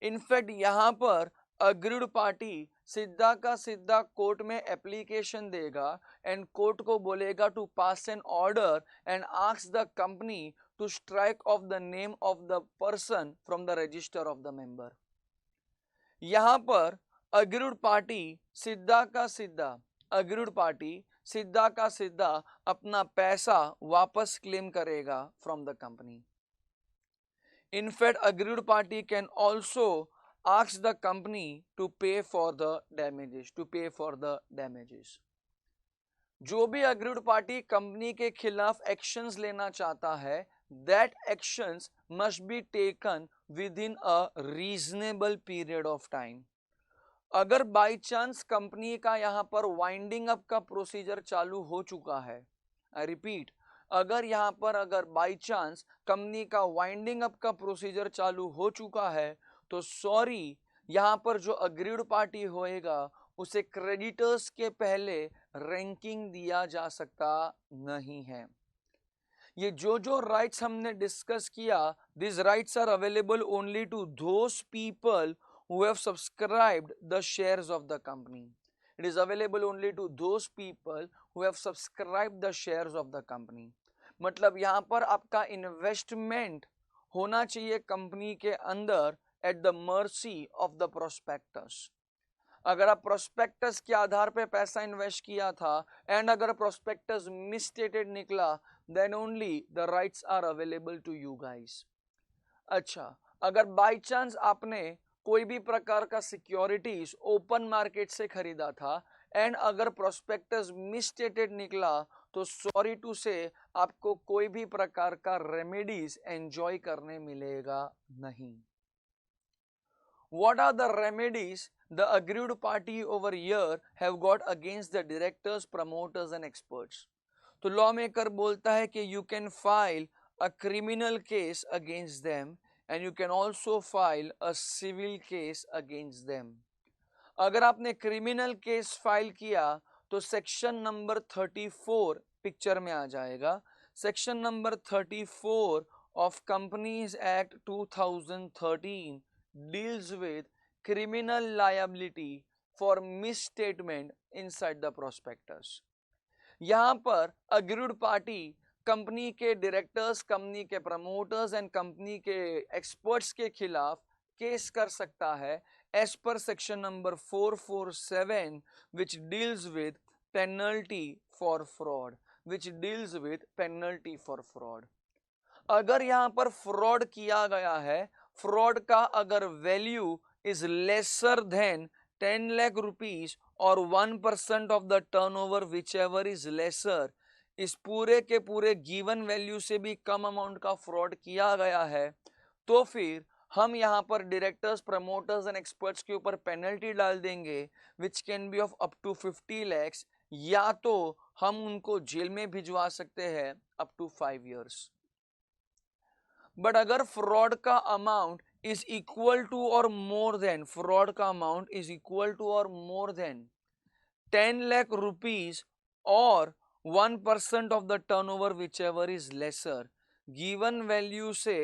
इनफैक्ट यहां पर अग्रीड पार्टी सीधा का सीधा कोर्ट में एप्लीकेशन देगा एंड कोर्ट को बोलेगा to pass an order and ask the company to strike off the name of the person from the register of the member. यहां पर अग्रीड पार्टी सीधा का सीधा सीधा का सीधा अपना पैसा वापस क्लेम करेगा from the company. In fact aggrieved party can also ask the company to pay for the damages, जो भी अग्रीड पार्टी कंपनी के खिलाफ एक्शंस लेना चाहता है that actions must be taken with in a reasonable period of time. अगर by chance company का यहां पर वाइंडिंग अप का प्रोसीजर चालू हो चुका है, आई रिपीट, अगर बाई चांस कंपनी का वाइंडिंग अप का प्रोसीजर चालू हो चुका है तो सॉरी, यहां पर जो अग्रीड पार्टी होएगा उसे क्रेडिटर्स के पहले रैंकिंग दिया जा सकता नहीं है। ये जो राइट्स हमने डिस्कस किया, this rights are available only to those people who have subscribed the shares of the company. It is available only to those people who have subscribed the shares of the company। मतलब यहाँ पर आपका investment होना चाहिए company के अंदर at the mercy of the prospectus. अगर आप प्रोस्पेक्टस के आधार पे पैसा इन्वेस्ट किया था एंड अगर प्रोस्पेक्टस मिसस्टेटेड निकला, then only the rights are available to you guys. अच्छा, अगर बाय चांस आपने कोई भी प्रकार का सिक्योरिटीज ओपन मार्केट से खरीदा था एंड अगर प्रोस्पेक्टस मिसस्टेटेड निकला, तो सॉरी टू से आपको कोई भी प्रकार का रेमेडीज एंजॉय करने मिलेगा नहीं। What are the remedies the aggrieved party over here have got against the directors, promoters and experts? तो लॉ मेकर बोलता है कि you can file a criminal case against them and you can also file a civil case against them. अगर आपने criminal case file किया तो section number 34 picture में आ जाएगा। Section number 34 of companies act 2013 deals with criminal liability for misstatement inside the prospectus. यहां पर aggrieved party company के directors, company के प्रमोटर्स एंड कंपनी के एक्सपर्ट्स के खिलाफ केस कर सकता है as per section number 447 which deals with penalty for fraud, which deals with penalty for fraud. अगर यहां पर फ्रॉड किया गया है, फ्रॉड का अगर value is lesser than 10 lakh rupees और 1% of the turnover which ever is lesser, इस पूरे के पूरे गिवन वैल्यू से भी कम अमाउंट का फ्रॉड किया गया है, तो फिर हम यहाँ पर डायरेक्टर्स, प्रमोटर्स एंड एक्सपर्ट्स के ऊपर पेनल्टी डाल देंगे which can be of up to 50 lakhs, या तो हम उनको जेल में भिजवा सकते हैं अप टू 5 years। बट अगर फ्रॉड का अमाउंट इज इक्वल टू और मोर देन, फ्रॉड का अमाउंट इज इक्वल टू और मोर देन 10 लाख रुपीज और 1% of the turnover which ever is lesser, given value से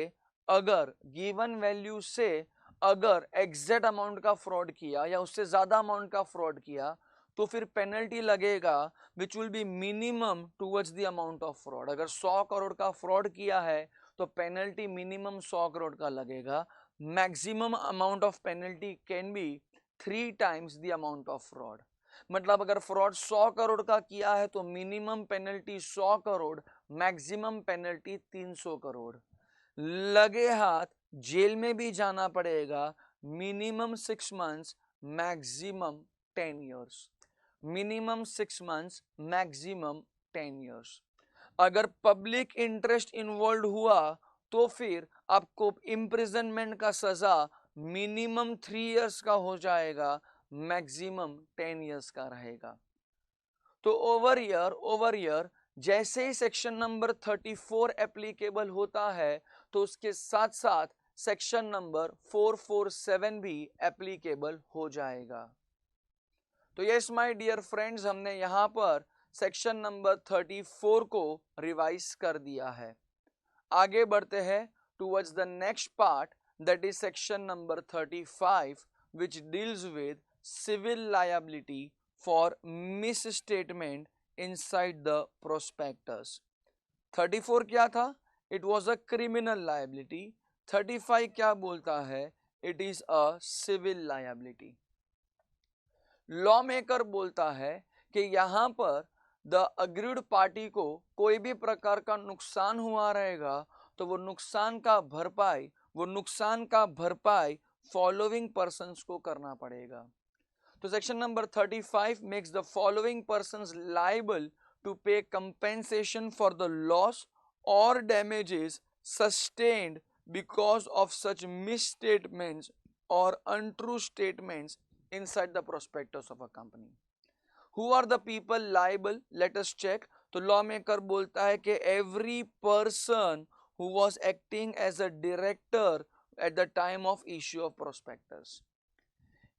अगर एग्जैक्ट अमाउंट का फ्रॉड किया या उससे ज्यादा अमाउंट का फ्रॉड किया, तो फिर पेनल्टी लगेगा विच will B minimum towards the amount of fraud. अगर 100 करोड़ का फ्रॉड किया है तो पेनल्टी मिनिमम 100 करोड़ का लगेगा। Maximum amount of penalty can be 3 times the amount of fraud. मतलब अगर फ्रॉड 100 करोड़ का किया है तो minimum penalty 100 crore, maximum penalty 300 crore. लगे हाथ जेल में भी जाना पड़ेगा, minimum 6 months, maximum 10 years। Minimum 6 months, maximum 10 years। अगर पब्लिक इंटरेस्ट इन्वॉल्व हुआ तो फिर आपको इम्प्रिजनमेंट का सजा मिनिमम 3 years का हो जाएगा, मैक्सिमम 10 years का रहेगा। तो ओवर ईयर जैसे ही सेक्शन नंबर 34 एप्लीकेबल होता है तो उसके साथ साथ सेक्शन नंबर 447 भी एप्लीकेबल हो जाएगा। तो यस माय डियर फ्रेंड्स, हमने यहाँ पर सेक्शन नंबर 34 को रिवाइज कर दिया है। आगे बढ़ते हैं towards the next part, that is section number 35 which deals with civil liability for misstatement inside the prospectus। 34 क्या था? It was a criminal liability। 35 क्या बोलता है? It is a civil liability। Law maker बोलता है कि यहाँ पर द अग्रीड पार्टी को कोई भी प्रकार का नुकसान हुआ रहेगा तो वो नुकसान का भरपाई फॉलोइंग पर्संस को करना पड़ेगा। तो section number 35 makes the following persons liable to pay compensation for the loss और damages sustained because of such misstatements और untrue statements inside the prospectus of a company। Who are the people liable? Let us check। तो law maker बोलता है कि every person who was acting as a director at the time of issue of prospectus।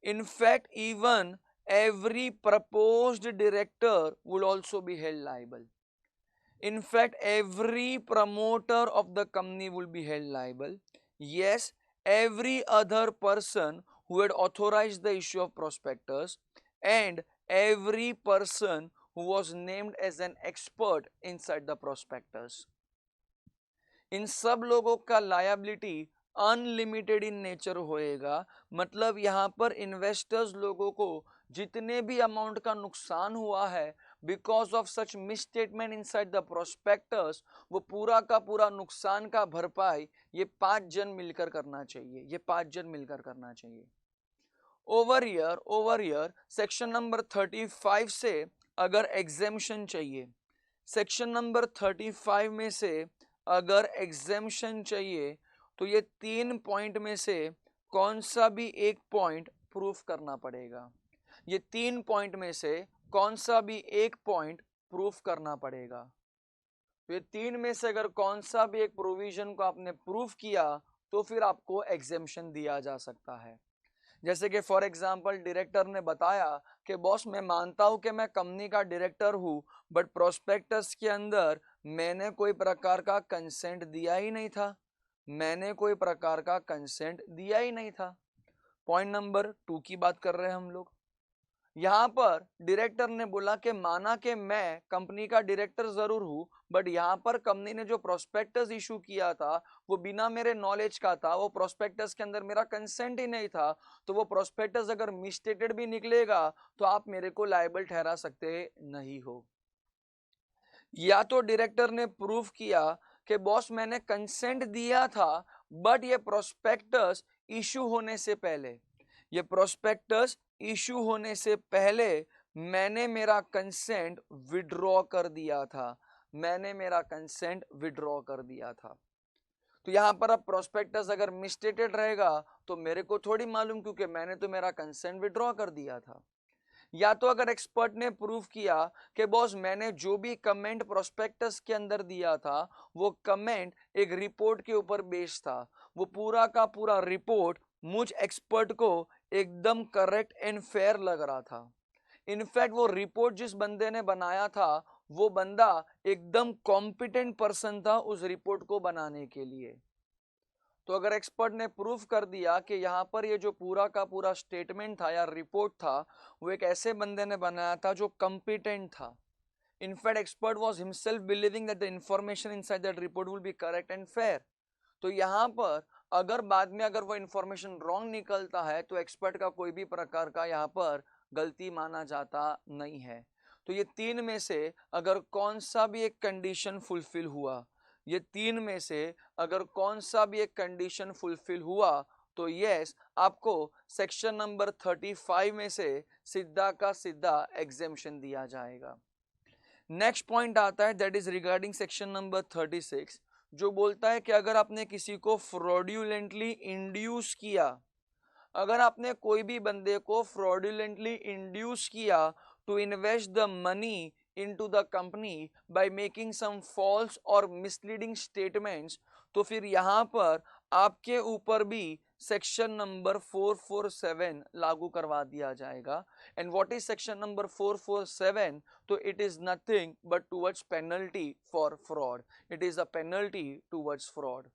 In fact, even every proposed director will also be held liable। In fact, every promoter of the company will be held liable। Yes, every other person who had authorized the issue of prospectus and every person who was named as an expert inside the prospectus। इन सब लोगों का liability unlimited in nature होएगा। मतलब यहाँ पर investors लोगों को जितने भी अमाउंट का नुकसान हुआ है because of such misstatement inside the prospectus, वो पूरा का पूरा नुकसान का भरपाई ये 5 जन मिलकर करना चाहिए, ये 5 जन मिलकर करना चाहिए। ओवर ईयर सेक्शन नंबर 35 से अगर एग्जेम्पशन चाहिए, सेक्शन नंबर 35 में से अगर एग्जेम्पशन चाहिए तो ये 3 पॉइंट में से कौन सा भी एक पॉइंट प्रूफ करना पड़ेगा। ये 3 पॉइंट में से कौन सा भी एक पॉइंट प्रूफ करना पड़ेगा। तो ये 3 में से अगर कौन सा भी एक प्रोविजन को आपने प्रूफ किया तो फिर आपको एग्जेम्पशन दिया जा सकता है। जैसे कि फॉर एग्जांपल डायरेक्टर ने बताया कि बॉस मैं मानता हूं कि मैं कंपनी का डायरेक्टर हूं, बट प्रोस्पेक्टस के अंदर मैंने कोई प्रकार का कंसेंट दिया ही नहीं था, मैंने कोई प्रकार का कंसेंट दिया ही नहीं था। पॉइंट नंबर 2 की बात कर रहे हैं हम लोग। यहाँ पर डायरेक्टर ने बोला कि माना कि मैं कंपनी का डायरेक्टर जरूर हूं, बट यहाँ पर कंपनी ने जो प्रोस्पेक्टस इशू किया था वो बिना मेरे नॉलेज का था, वो प्रोस्पेक्टस के अंदर मेरा कंसेंट ही नहीं था। तो वो प्रोस्पेक्टस अगर मिसस्टेटेड भी निकलेगा तो आप मेरे को लायबल ठहरा सकते नहीं हो। या तो डायरेक्टर ने प्रूफ किया कि बॉस मैंने कंसेंट दिया था, बट ये प्रोस्पेक्टस इशू होने से पहले, ये प्रोस्पेक्टस इशू होने से पहले मैंने मेरा कंसेंट विड्रॉ कर दिया था, मैंने मेरा कंसेंट विड्रॉ कर दिया था। तो यहां पर अब प्रोस्पेक्टस अगर मिसस्टेटेड रहेगा तो मेरे को थोड़ी मालूम, क्योंकि मैंने तो मेरा कंसेंट विड्रॉ कर दिया था। या तो अगर एक्सपर्ट ने प्रूव किया कि बॉस मैंने जो भी कमेंट प्रोस्पेक्टस के अंदर दिया था वो कमेंट एक रिपोर्ट के ऊपर बेस्ड था, वो पूरा का पूरा रिपोर्ट मुझ एक्सपर्ट को एकदम करेक्ट एंड फेयर लग रहा था। इनफैक्ट वो रिपोर्ट जिस बंदे ने बनाया था वो बंदा एकदम कॉम्पिटेंट पर्सन था उस रिपोर्ट को बनाने के लिए। तो अगर एक्सपर्ट ने प्रूफ कर दिया कि यहाँ पर ये जो पूरा का पूरा स्टेटमेंट था या रिपोर्ट था वो एक ऐसे बंदे ने बनाया था जो कॉम्पिटेंट था, in fact expert was himself believing that the information inside that report will be correct and fair, तो यहाँ पर अगर बाद में अगर वो इंफॉर्मेशन रॉन्ग निकलता है तो एक्सपर्ट का कोई भी प्रकार का यहाँ पर गलती माना जाता नहीं है। तो ये 3 में से अगर कौन सा भी एक कंडीशन फुलफिल हुआ, ये 3 में से अगर कौन सा भी एक कंडीशन फुलफिल हुआ तो यस आपको सेक्शन नंबर 35 में से सीधा का सीधा एग्जेम्पशन दिया जाएगा। नेक्स्ट पॉइंट आता है that is regarding section number 36, जो बोलता है कि अगर आपने किसी को फ्रॉड्यूलेंटली इंड्यूस किया, अगर आपने कोई भी बंदे को फ्रॉड्यूलेंटली इंड्यूस किया to invest the money into the company by making some false or misleading statements, तो फिर यहाँ पर आपके ऊपर भी सेक्शन नंबर 447 लागू करवा दिया जाएगा। And what is section number 447? तो it is nothing but towards penalty for fraud, it is a penalty towards fraud.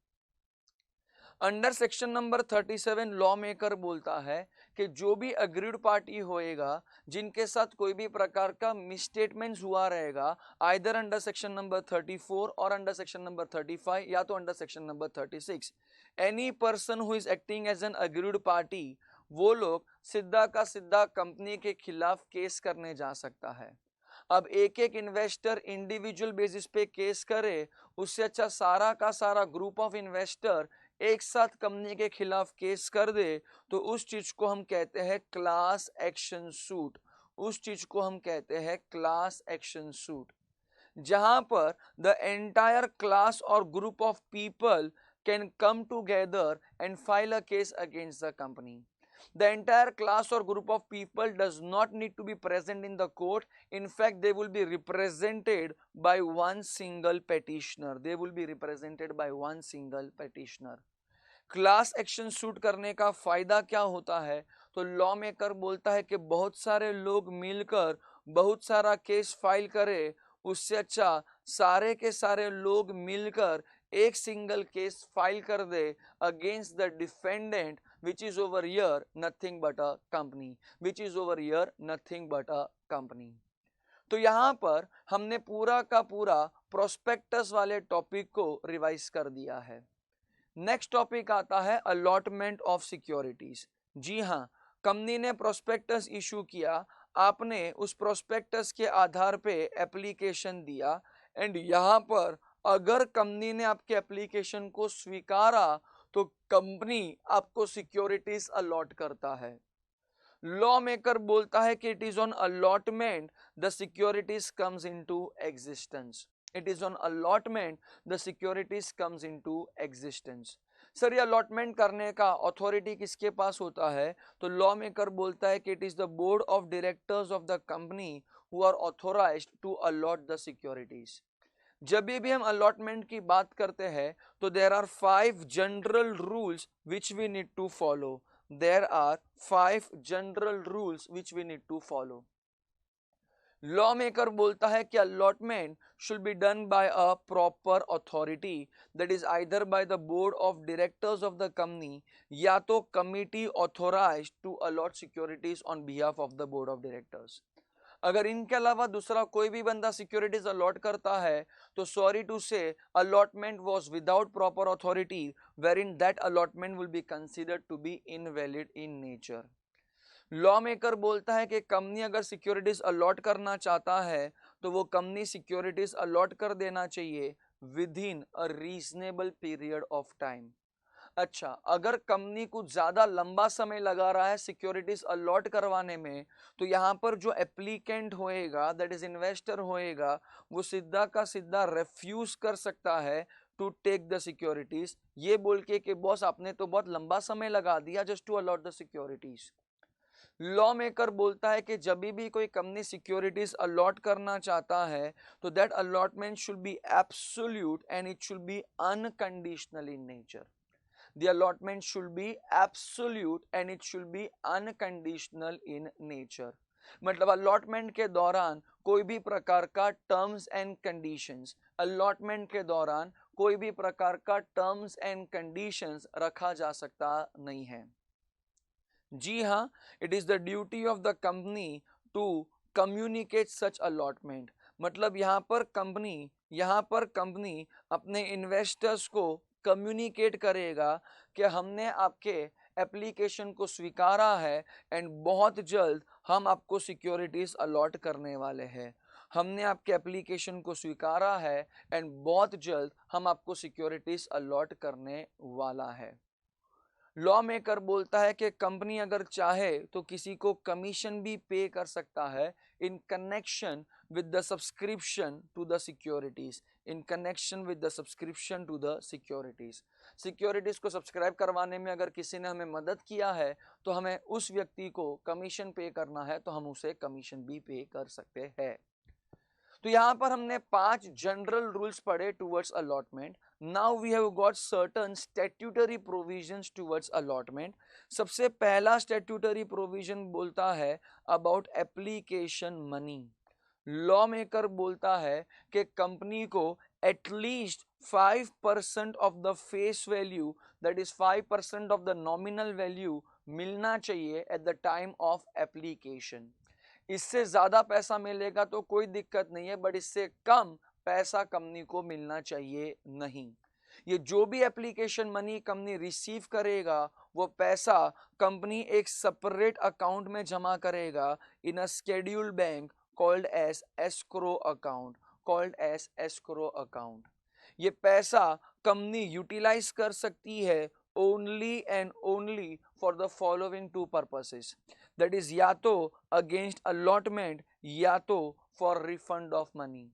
Under section number 37 law maker बोलता है कि जो भी अग्रीड पार्टी होएगा जिनके साथ कोई भी प्रकार का मिसस्टेटमेंट्स हुआ रहेगा, आइदर अंडर सेक्शन नंबर 34 और अंडर सेक्शन नंबर 35 या तो under section number 36, any person who is acting as an aggrieved party, वो लोग सीधा का सीधा कंपनी के खिलाफ केस करने जा सकता है। अब एक एक इन्वेस्टर इंडिविजुअल बेसिस पे केस करे, उससे अच्छा सारा का सारा ग्रुप ऑफ इन्वेस्टर एक साथ कंपनी के खिलाफ केस कर दे, तो उस चीज को हम कहते हैं क्लास एक्शन सूट, उस चीज को हम कहते हैं क्लास एक्शन सूट, जहां पर द एंटायर क्लास और group of people can come together and file a case against the company. The entire class or group of people does not need to be present in the court. In fact, they will be represented by one single petitioner. They will be represented by one single petitioner. Class action suit करने का फायदा क्या होता है? तो law maker बोलता है कि बहुत सारे लोग मिलकर बहुत सारा केस फाइल करे, उससे अच्छा सारे के सारे लोग मिलकर एक सिंगल केस फाइल कर दे against the defendant which is over here nothing but a company, which is over here nothing but a company. तो यहाँ पर हमने पूरा का पूरा प्रोस्पेक्टस वाले टॉपिक को रिवाइज कर दिया है। नेक्स्ट टॉपिक आता है अलॉटमेंट ऑफ सिक्योरिटीज। जी हाँ, कंपनी ने प्रोस्पेक्टस इशू किया, आपने उस प्रोस्पेक्टस के आधार पे एप्लीकेशन दिया, एंड यहाँ पर अगर कंपनी ने आपके एप्लीकेशन को स्वीकारा तो कंपनी आपको सिक्योरिटीज अलॉट करता है। लॉ मेकर बोलता है कि it is on allotment the securities comes into existence. It is on allotment the securities comes into existence. Sir ये अलॉटमेंट करने का अथॉरिटी किसके पास होता है? तो लॉ मेकर बोलता है कि it is the board of directors of the company who are authorised to allot the securities. जब भी हम अलॉटमेंट की बात करते हैं तो there are 5 general rules which we need to follow. There are 5 general rules which we need to follow. Law maker बोलता है कि allotment should be done by a proper authority, that is either by the board of directors of the company या तो committee authorized to allot securities on behalf of the board of directors। अगर इनके अलावा दूसरा कोई भी बंदा securities allot करता है तो sorry to say allotment was without proper authority, wherein that allotment will be considered to be invalid in nature. Law maker बोलता है कि कंपनी अगर सिक्योरिटीज अलॉट करना चाहता है तो वो कंपनी सिक्योरिटीज अलॉट कर देना चाहिए with in a reasonable period of time. अच्छा, अगर कंपनी कुछ ज्यादा लंबा समय लगा रहा है सिक्योरिटीज अलॉट करवाने में तो यहाँ पर जो एप्लीकेंट होएगा, दैट इज इन्वेस्टर होएगा, वो सीधा का सीधा रेफ्यूज कर सकता है टू टेक द सिक्योरिटीज, ये बोल के कि बॉस आपने तो बहुत लंबा समय लगा दिया just to allot the securities. Law maker बोलता है कि जब भी कोई कंपनी सिक्योरिटीज अलॉट करना चाहता है तो that allotment should be absolute and it should be unconditional in nature. The allotment should be absolute and it should be unconditional in nature। मतलब allotment के दौरान कोई भी प्रकार का terms and conditions, allotment के दौरान कोई भी प्रकार का terms and conditions रखा जा सकता नहीं है। जी हाँ, it is the duty of the company to communicate such allotment। मतलब यहाँ पर कंपनी अपने इन्वेस्टर्स को कम्युनिकेट करेगा कि हमने आपके एप्लीकेशन को स्वीकारा है एंड बहुत जल्द हम आपको सिक्योरिटीज अलॉट करने वाले हैं। हमने आपके एप्लीकेशन को स्वीकारा है एंड बहुत जल्द हम आपको सिक्योरिटीज अलॉट करने वाला है। लॉ मेकर बोलता है कि कंपनी अगर चाहे तो किसी को कमीशन भी पे कर सकता है in connection with the subscription to the securities, in connection with the subscription to the securities। Securities को सब्सक्राइब करवाने में अगर किसी ने हमें मदद किया है तो हमें उस व्यक्ति को कमीशन पे करना है तो हम उसे कमीशन भी पे कर सकते हैं। तो यहाँ पर हमने 5 जनरल रूल्स पढ़े towards allotment. Now we have got certain statutory provisions towards allotment. सबसे पहला स्टैट्यूटरी प्रोविजन बोलता है about application money. Law maker बोलता है कि कंपनी को at least 5% of the face value, that is 5% of the nominal value मिलना चाहिए at the time of application. इससे ज्यादा पैसा मिलेगा तो कोई दिक्कत नहीं है, बट इससे कम पैसा कंपनी को मिलना चाहिए नहीं। ये जो भी एप्लीकेशन मनी कंपनी रिसीव करेगा वो पैसा कंपनी एक सेपरेट अकाउंट में जमा करेगा in a scheduled bank called as escrow account। ये पैसा कंपनी यूटिलाइज कर सकती है only and only for the following 2 purposes, that is या तो अगेंस्ट अलॉटमेंट या तो फॉर रिफंड ऑफ मनी।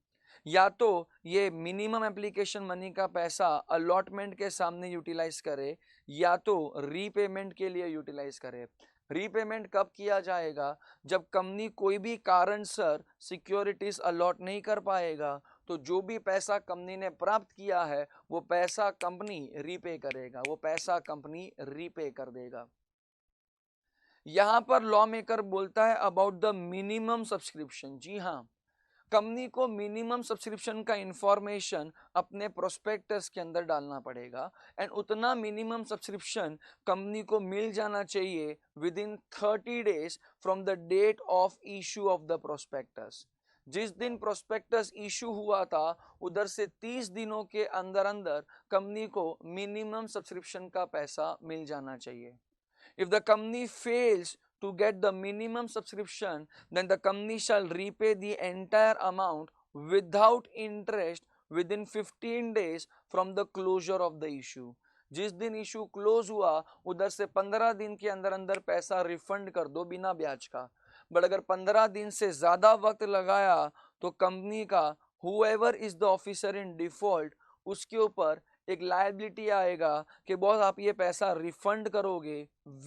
या तो ये मिनिमम एप्लीकेशन मनी का पैसा अलॉटमेंट के सामने यूटिलाइज करे या तो रीपेमेंट के लिए यूटिलाइज करे। रीपेमेंट कब किया जाएगा? जब कंपनी कोई भी कारण सर सिक्योरिटीज अलॉट नहीं कर पाएगा तो जो भी पैसा कंपनी ने प्राप्त किया है वो पैसा कंपनी रीपे करेगा, वो पैसा कंपनी रीपे कर देगा। यहां पर लॉ मेकर बोलता है अबाउट द मिनिमम सब्सक्रिप्शन। जी हाँ, कंपनी को मिनिमम सब्सक्रिप्शन का इंफॉर्मेशन अपने प्रोस्पेक्टस के अंदर डालना पड़ेगा एंड उतना मिनिमम सब्सक्रिप्शन कंपनी को मिल जाना चाहिए within 30 days from the date of issue of the prospectus. जिस दिन प्रोस्पेक्टस इशू हुआ था उधर से 30 दिनों के अंदर अंदर कंपनी को मिनिमम सब्सक्रिप्शन का पैसा मिल जाना चाहिए. If the company fails to get the minimum subscription, then the company shall repay the entire amount without interest within 15 days from the closure of the issue. जिस दिन इशू क्लोज हुआ उधर से 15 दिन के अंदर अंदर पैसा रिफंड कर दो बिना ब्याज का. बट अगर 15 दिन से ज्यादा वक्त लगाया तो कंपनी का whoever is the officer in default उसके ऊपर एक लायबिलिटी आएगा कि बॉस आप ये पैसा रिफंड करोगे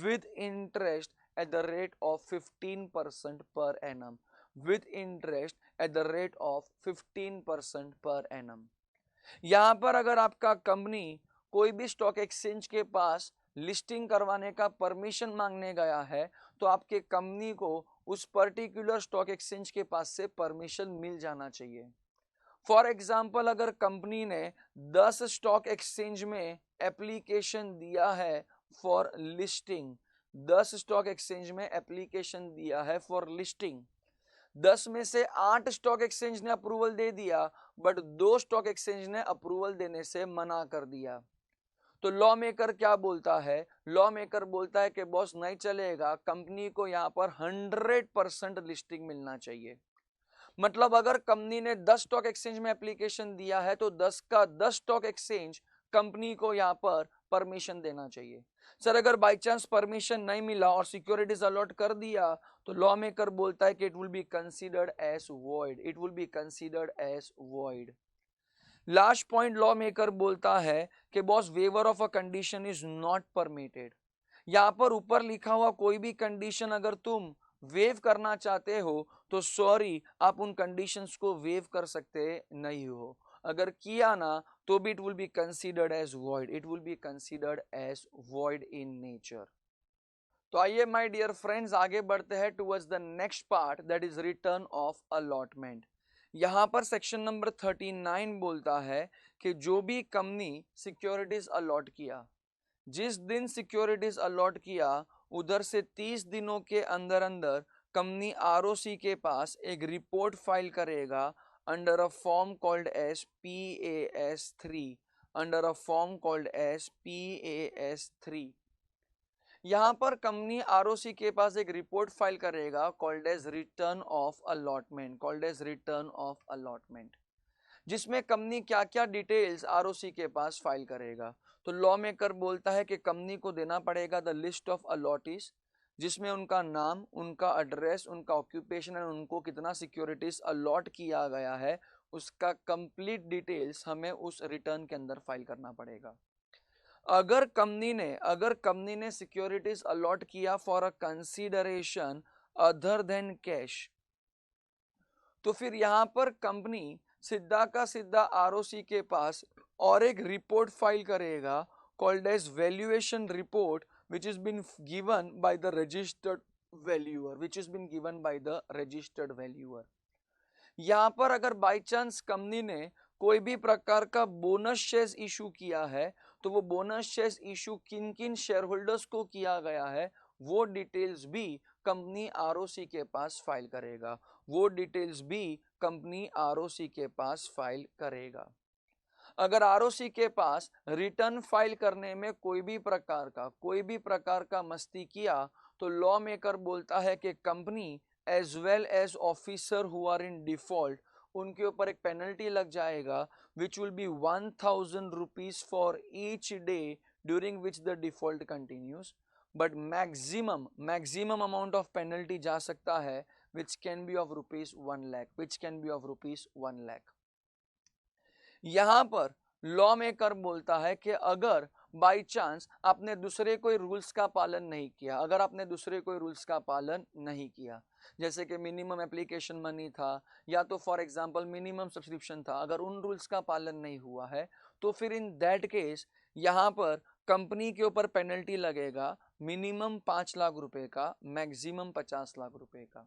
with interest at the rate of 15% per annum. With interest at the rate of 15% per annum. यहां पर अगर आपका कंपनी कोई भी स्टॉक एक्सचेंज के पास लिस्टिंग करवाने का परमिशन मांगने गया है तो आपके कंपनी को उस पर्टिकुलर स्टॉक एक्सचेंज के पास से परमिशन मिल जाना चाहिए. फॉर एग्जाम्पल अगर कंपनी ने 10 स्टॉक एक्सचेंज में एप्लीकेशन दिया है फॉर लिस्टिंग, 10 स्टॉक एक्सचेंज में एप्लीकेशन दिया है फॉर लिस्टिंग, 10 में से 8 स्टॉक एक्सचेंज ने अप्रूवल दे दिया बट 2 स्टॉक एक्सचेंज ने अप्रूवल देने से मना कर दिया, तो लॉ मेकर क्या बोलता है? लॉ मेकर बोलता है कि बॉस नहीं चलेगा, कंपनी को यहाँ पर 100% लिस्टिंग मिलना चाहिए. मतलब अगर कंपनी ने 10 स्टॉक एक्सचेंज में एप्लीकेशन दिया है तो 10 का 10 स्टॉक एक्सचेंज कंपनी को यहाँ पर परमिशन देना चाहिए. सर अगर बाय चांस परमिशन नहीं मिला और सिक्योरिटीज अलॉट कर दिया तो लॉ मेकर बोलता है कि it will be considered as void. It will be considered as void. Last point law maker बोलता है कि boss waiver of a condition is not permitted. यहाँ पर ऊपर लिखा हुआ कोई भी कंडीशन अगर तुम वेव करना चाहते हो तो सॉरी आप उन कंडीशंस को वेव कर सकते नहीं हो. अगर किया ना तो भी it will be considered as void. It will be considered as void in nature. तो आइए माय डियर फ्रेंड्स आगे बढ़ते हैं towards the next part that is return of allotment. यहां पर सेक्शन नंबर 39 बोलता है कि जो भी कंपनी सिक्योरिटीज अलॉट किया, जिस दिन सिक्योरिटीज अलॉट किया उधर से 30 दिनों के अंदर अंदर कंपनी आरओसी के पास एक रिपोर्ट फाइल करेगा under a form called as PAS3. Under a form called as PAS3. यहां पर कंपनी आरओसी के पास एक रिपोर्ट फाइल करेगा called as return of allotment. Called as return of allotment, जिसमें कंपनी क्या क्या डिटेल्स आरओसी के पास फाइल करेगा. तो लॉ मेकर बोलता है कि कंपनी को देना पड़ेगा द लिस्ट ऑफ अलॉटीज, जिसमें उनका नाम, उनका एड्रेस, उनका ऑक्यूपेशन और उनको कितना सिक्योरिटीज अलॉट किया गया है उसका कंप्लीट डिटेल्स हमें उस रिटर्न के अंदर फाइल करना पड़ेगा. अगर कंपनी ने सिक्योरिटीज अलॉट किया for a consideration other than cash तो फिर यहां पर कंपनी सीधा का सीधा आरओसी के पास और एक रिपोर्ट फाइल करेगा called as valuation report which has been given by the registered valuer. यहाँ पर अगर बाय चांस कंपनी ने कोई भी प्रकार का बोनस शेयर्स इशू किया है तो वो बोनस शेयर्स इशू किन किन शेयर होल्डर्स को किया गया है वो डिटेल्स भी कंपनी आरओसी के पास फाइल करेगा. वो डिटेल्स भी कंपनी आरओसी के पास फाइल करेगा. अगर आरओसी के पास रिटर्न फाइल करने में कोई भी प्रकार का मस्ती किया तो लॉ मेकर बोलता है कि company as well as officer who are in default उनके ऊपर एक पेनल्टी लग जाएगा which will be 1000 rupees for each day during which the default continues. But maximum amount of penalty जा सकता है which can be of rupees 1 lakh. यहां पर लॉ मेकर बोलता है कि अगर बाय चांस आपने दूसरे कोई रूल्स का पालन नहीं किया, जैसे कि मिनिमम एप्लीकेशन मनी था या तो फॉर एग्जांपल मिनिमम सब्सक्रिप्शन था, अगर उन रूल्स का पालन नहीं हुआ है तो फिर इन दैट केस यहां पर कंपनी के ऊपर पेनल्टी लगेगा मिनिमम 5 लाख रुपए का, मैक्सिमम 50 लाख रुपए का.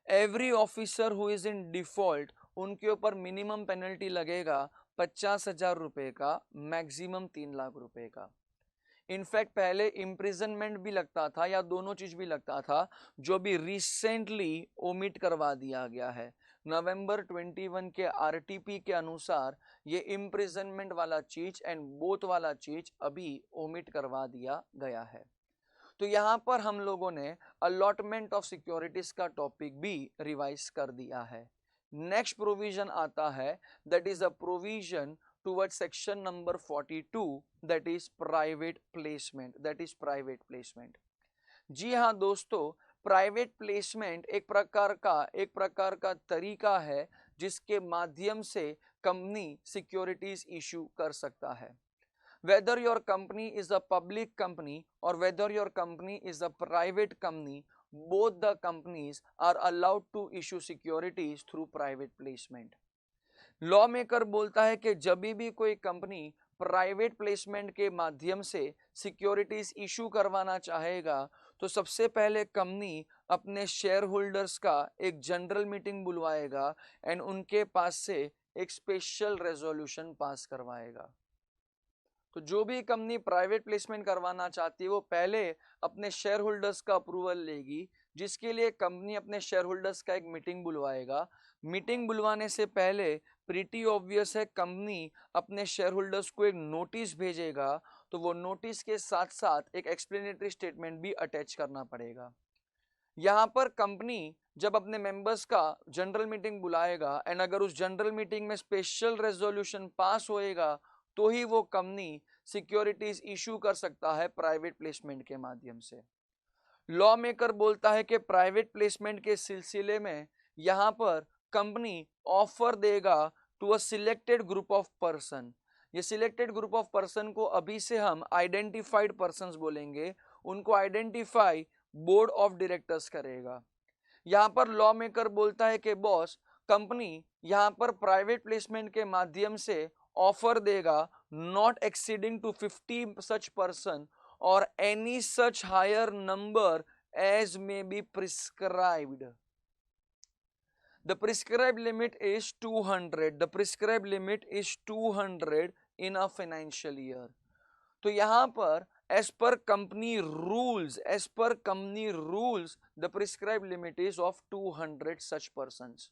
Every officer who is in default उनके ऊपर मिनिमम पेनल्टी लगेगा 50,000 रुपए का, मैक्सिमम 3 लाख रुपए का. इनफैक्ट पहले इम्प्रिजनमेंट भी लगता था या दोनों चीज भी लगता था जो भी रिसेंटली ओमिट करवा दिया गया है. नवंबर 21 के आरटीपी के अनुसार ये इम्प्रिजनमेंट वाला चीज एंड बोथ वाला चीज अभी ओमिट करवा दिया गया है। तो यहाँ पर हम लोगों ने अलॉटमेंट ऑफ सिक्योरिटीज का टॉपिक भी रिवाइज कर दिया है। नेक्स्ट प्रोविजन आता है, that is a provision toward section number 42, that is private placement. जी हाँ दोस्तों, प्राइवेट प्लेसमेंट एक प्रकार का तरीका है जिसके माध्यम से कंपनी सिक्योरिटीज इशू कर सकता है। Whether your company is a public company or whether your company is a private company, both the companies are allowed to issue securities through private placement. Law maker बोलता है कि जब भी कोई company private placement के माध्यम से securities issue करवाना चाहेगा तो सबसे पहले कंपनी अपने शेयर होल्डर्स का एक जनरल मीटिंग बुलवाएगा एंड उनके पास से एक स्पेशल रेजोल्यूशन पास करवाएगा। तो जो भी कंपनी प्राइवेट प्लेसमेंट करवाना चाहती है वो पहले अपने शेयर होल्डर्स का अप्रूवल लेगी, जिसके लिए कंपनी अपने शेयर होल्डर्स का एक मीटिंग बुलवाएगा। मीटिंग बुलवाने से पहले प्रीटी ऑब्वियस है कंपनी अपने शेयर होल्डर्स को एक नोटिस भेजेगा, तो वो नोटिस के साथ साथ एक एक्सप्लेनेटरी स्टेटमेंट भी अटैच करना पड़ेगा। यहाँ पर कंपनी जब अपने मेंबर्स का जनरल मीटिंग बुलाएगा एंड अगर उस जनरल मीटिंग में स्पेशल रेजोल्यूशन पास होएगा तो ही वो कंपनी सिक्योरिटीज इशू कर सकता है प्राइवेट प्लेसमेंट के माध्यम से। लॉ मेकर बोलता है कि प्राइवेट प्लेसमेंट के सिलसिले में यहाँ पर कंपनी ऑफर देगा to a selected group of person. ये सिलेक्टेड ग्रुप ऑफ पर्सन को अभी से हम आइडेंटिफाइड पर्संस बोलेंगे, उनको आइडेंटिफाई बोर्ड ऑफ डायरेक्टर्स करेगा। यहाँ पर लॉ मेकर बोलता है कि बॉस, कंपनी यहाँ पर प्राइवेट प्लेसमेंट के माध्यम से ऑफर देगा not exceeding to 50 such person और any such higher number as may be prescribed. The prescribed limit is 200. The prescribed limit is 200 in a financial year. तो यहाँ पर as per company rules, the prescribed limit is of 200 such persons.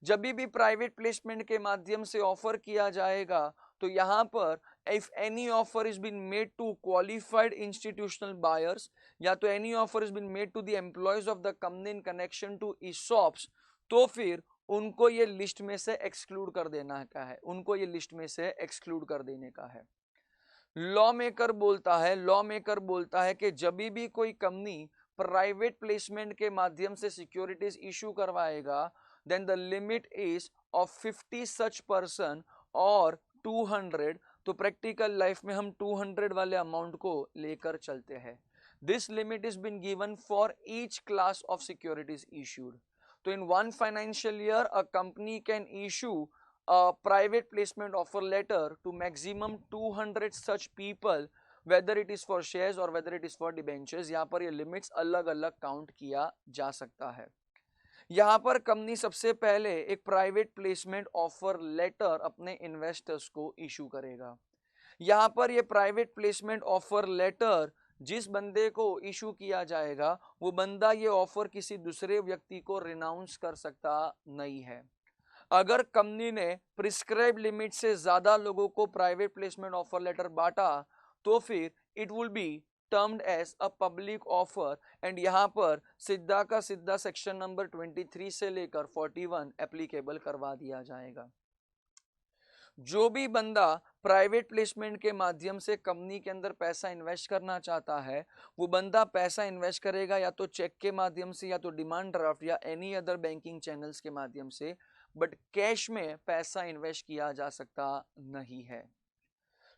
जब भी private placement के माध्यम से offer किया जाएगा तो यहाँ पर if any offer is been made to qualified institutional buyers या तो any offer is been made to the employees of the company in connection to ESOPs, तो फिर उनको ये लिस्ट में से एक्सक्लूड कर देना का है, उनको ये लिस्ट में से एक्सक्लूड कर देने का है। लॉ मेकर बोलता है कि जब भी कोई कंपनी प्राइवेट प्लेसमेंट के माध्यम से सिक्योरिटीज इशू करवाएगा then the limit is of 50 such person और 200, तो प्रैक्टिकल लाइफ में हम 200 वाले अमाउंट को लेकर चलते हैं। This limit is been given for each class of securities issued. तो in one financial year a company can issue a private placement offer letter to maximum 200 such people, whether it is for shares or whether it is for debentures। यहाँ पर ये limits अलग अलग count किया जा सकता है। यहाँ पर कंपनी सबसे पहले एक प्राइवेट प्लेसमेंट ऑफर लेटर अपने इन्वेस्टर्स को इशू करेगा। यहाँ पर ये प्राइवेट प्लेसमेंट ऑफर लेटर जिस बंदे को इशू किया जाएगा वो बंदा ये ऑफर किसी दूसरे व्यक्ति को रिनाउंस कर सकता नहीं है। अगर कंपनी ने प्रिस्क्राइब लिमिट से ज्यादा लोगों को प्राइवेट प्लेसमेंट ऑफर लेटर बांटा तो फिर it will be termed as a public offer and यहाँ पर सीधा का सीधा सेक्शन नंबर 23 से लेकर 41 एप्लीकेबल करवा दिया जाएगा। जो भी बंदा प्राइवेट प्लेसमेंट के माध्यम से कंपनी के अंदर पैसा इन्वेस्ट करना चाहता है वो बंदा पैसा इन्वेस्ट करेगा या तो चेक के माध्यम से या तो डिमांड ड्राफ्ट या एनी अदर बैंकिंग चैनल्स के माध्यम से, बट कैश में पैसा इन्वेस्ट किया जा सकता नहीं है।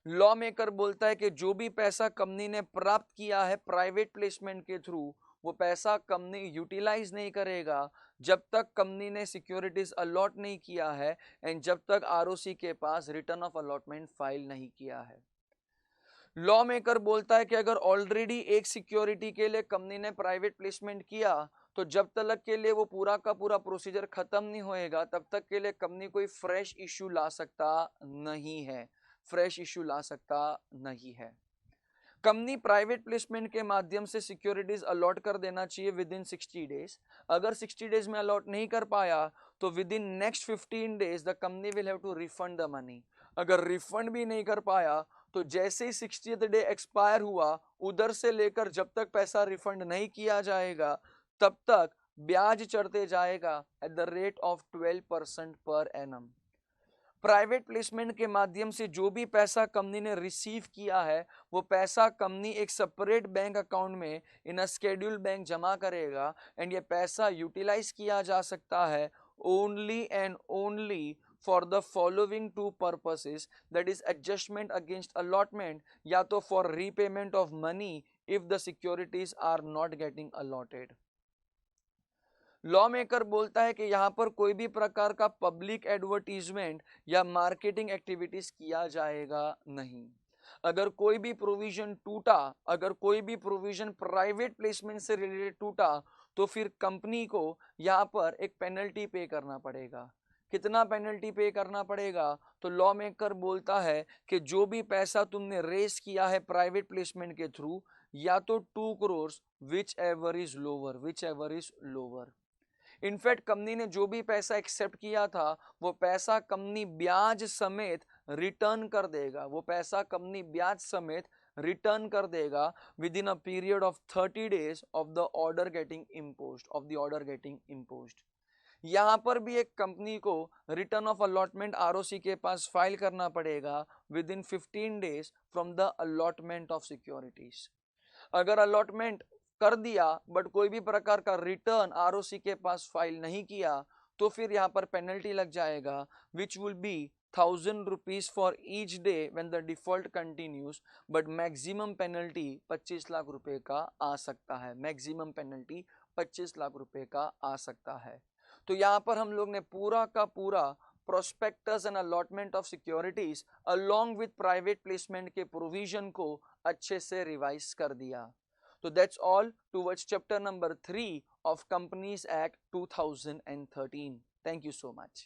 लॉ मेकर बोलता है कि जो भी पैसा कंपनी ने प्राप्त किया है प्राइवेट प्लेसमेंट के थ्रू वो पैसा कंपनी यूटिलाइज नहीं करेगा जब तक कंपनी ने सिक्योरिटीज अलॉट नहीं किया है एंड जब तक आरओसी के पास रिटर्न ऑफ अलॉटमेंट फाइल नहीं किया है। लॉ मेकर बोलता है कि अगर ऑलरेडी एक सिक्योरिटी के लिए कंपनी ने प्राइवेट प्लेसमेंट किया तो जब तक के लिए वो पूरा का पूरा प्रोसीजर खत्म नहीं होएगा तब तक के लिए कंपनी कोई फ्रेश इश्यू ला सकता नहीं है। कंपनी प्राइवेट प्लेसमेंट के माध्यम से सिक्योरिटीज अलॉट कर देना चाहिए विद इन 60 डेज। अगर 60 डेज में अलॉट नहीं कर पाया तो within next 15 days the company will have to refund the money. अगर रिफंड भी नहीं कर पाया तो जैसे ही 60th डे एक्सपायर हुआ उधर से लेकर जब तक पैसा रिफंड नहीं किया जाएगा तब तक ब्याज चढ़ते जाएगा at the rate of 12% per annum. Private placement के माध्यम से जो भी पैसा कंपनी ने रिसीव किया है वो पैसा कंपनी एक सेपरेट बैंक अकाउंट में इन अ शेड्यूल बैंक जमा करेगा एंड ये पैसा यूटिलाइज किया जा सकता है only and only for the following two purposes, that is adjustment against allotment या तो for repayment of money if the securities are not getting allotted. Law maker बोलता है कि यहाँ पर कोई भी प्रकार का पब्लिक एडवर्टीजमेंट या मार्केटिंग एक्टिविटीज किया जाएगा नहीं। अगर कोई भी प्रोविजन टूटा, अगर कोई भी प्रोविजन प्राइवेट प्लेसमेंट से रिलेटेड टूटा तो फिर कंपनी को यहाँ पर एक पेनल्टी पे करना पड़ेगा। कितना पेनल्टी पे करना पड़ेगा? तो लॉ मेकर बोलता है कि जो भी पैसा तुमने रेस किया है प्राइवेट प्लेसमेंट के थ्रू या तो 2 crore which ever is lower. In fact company ने जो भी पैसा एक्सेप्ट किया था वो पैसा कंपनी ब्याज समेत रिटर्न कर देगा, वो पैसा कंपनी ब्याज समेत रिटर्न कर देगा with in a period of 30 days of the order getting imposed. यहाँ पर भी एक कंपनी को रिटर्न ऑफ अलॉटमेंट आरओसी के पास फाइल करना पड़ेगा with in 15 days from the allotment of securities. अगर अलॉटमेंट कर दिया बट कोई भी प्रकार का रिटर्न आरओसी के पास फाइल नहीं किया तो फिर यहाँ पर पेनल्टी लग जाएगा which will be 1000 rupees for each day when the default continues, but maximum penalty 25 lakh रुपए का आ सकता है। मैक्सिमम पेनल्टी 25 लाख रुपए का आ सकता है। तो यहाँ पर हम लोग ने पूरा का पूरा prospectus and allotment of securities along with private placement के प्रोविजन को अच्छे से रिवाइज कर दिया। So that's all towards chapter number 3 of Companies Act 2013. Thank you so much.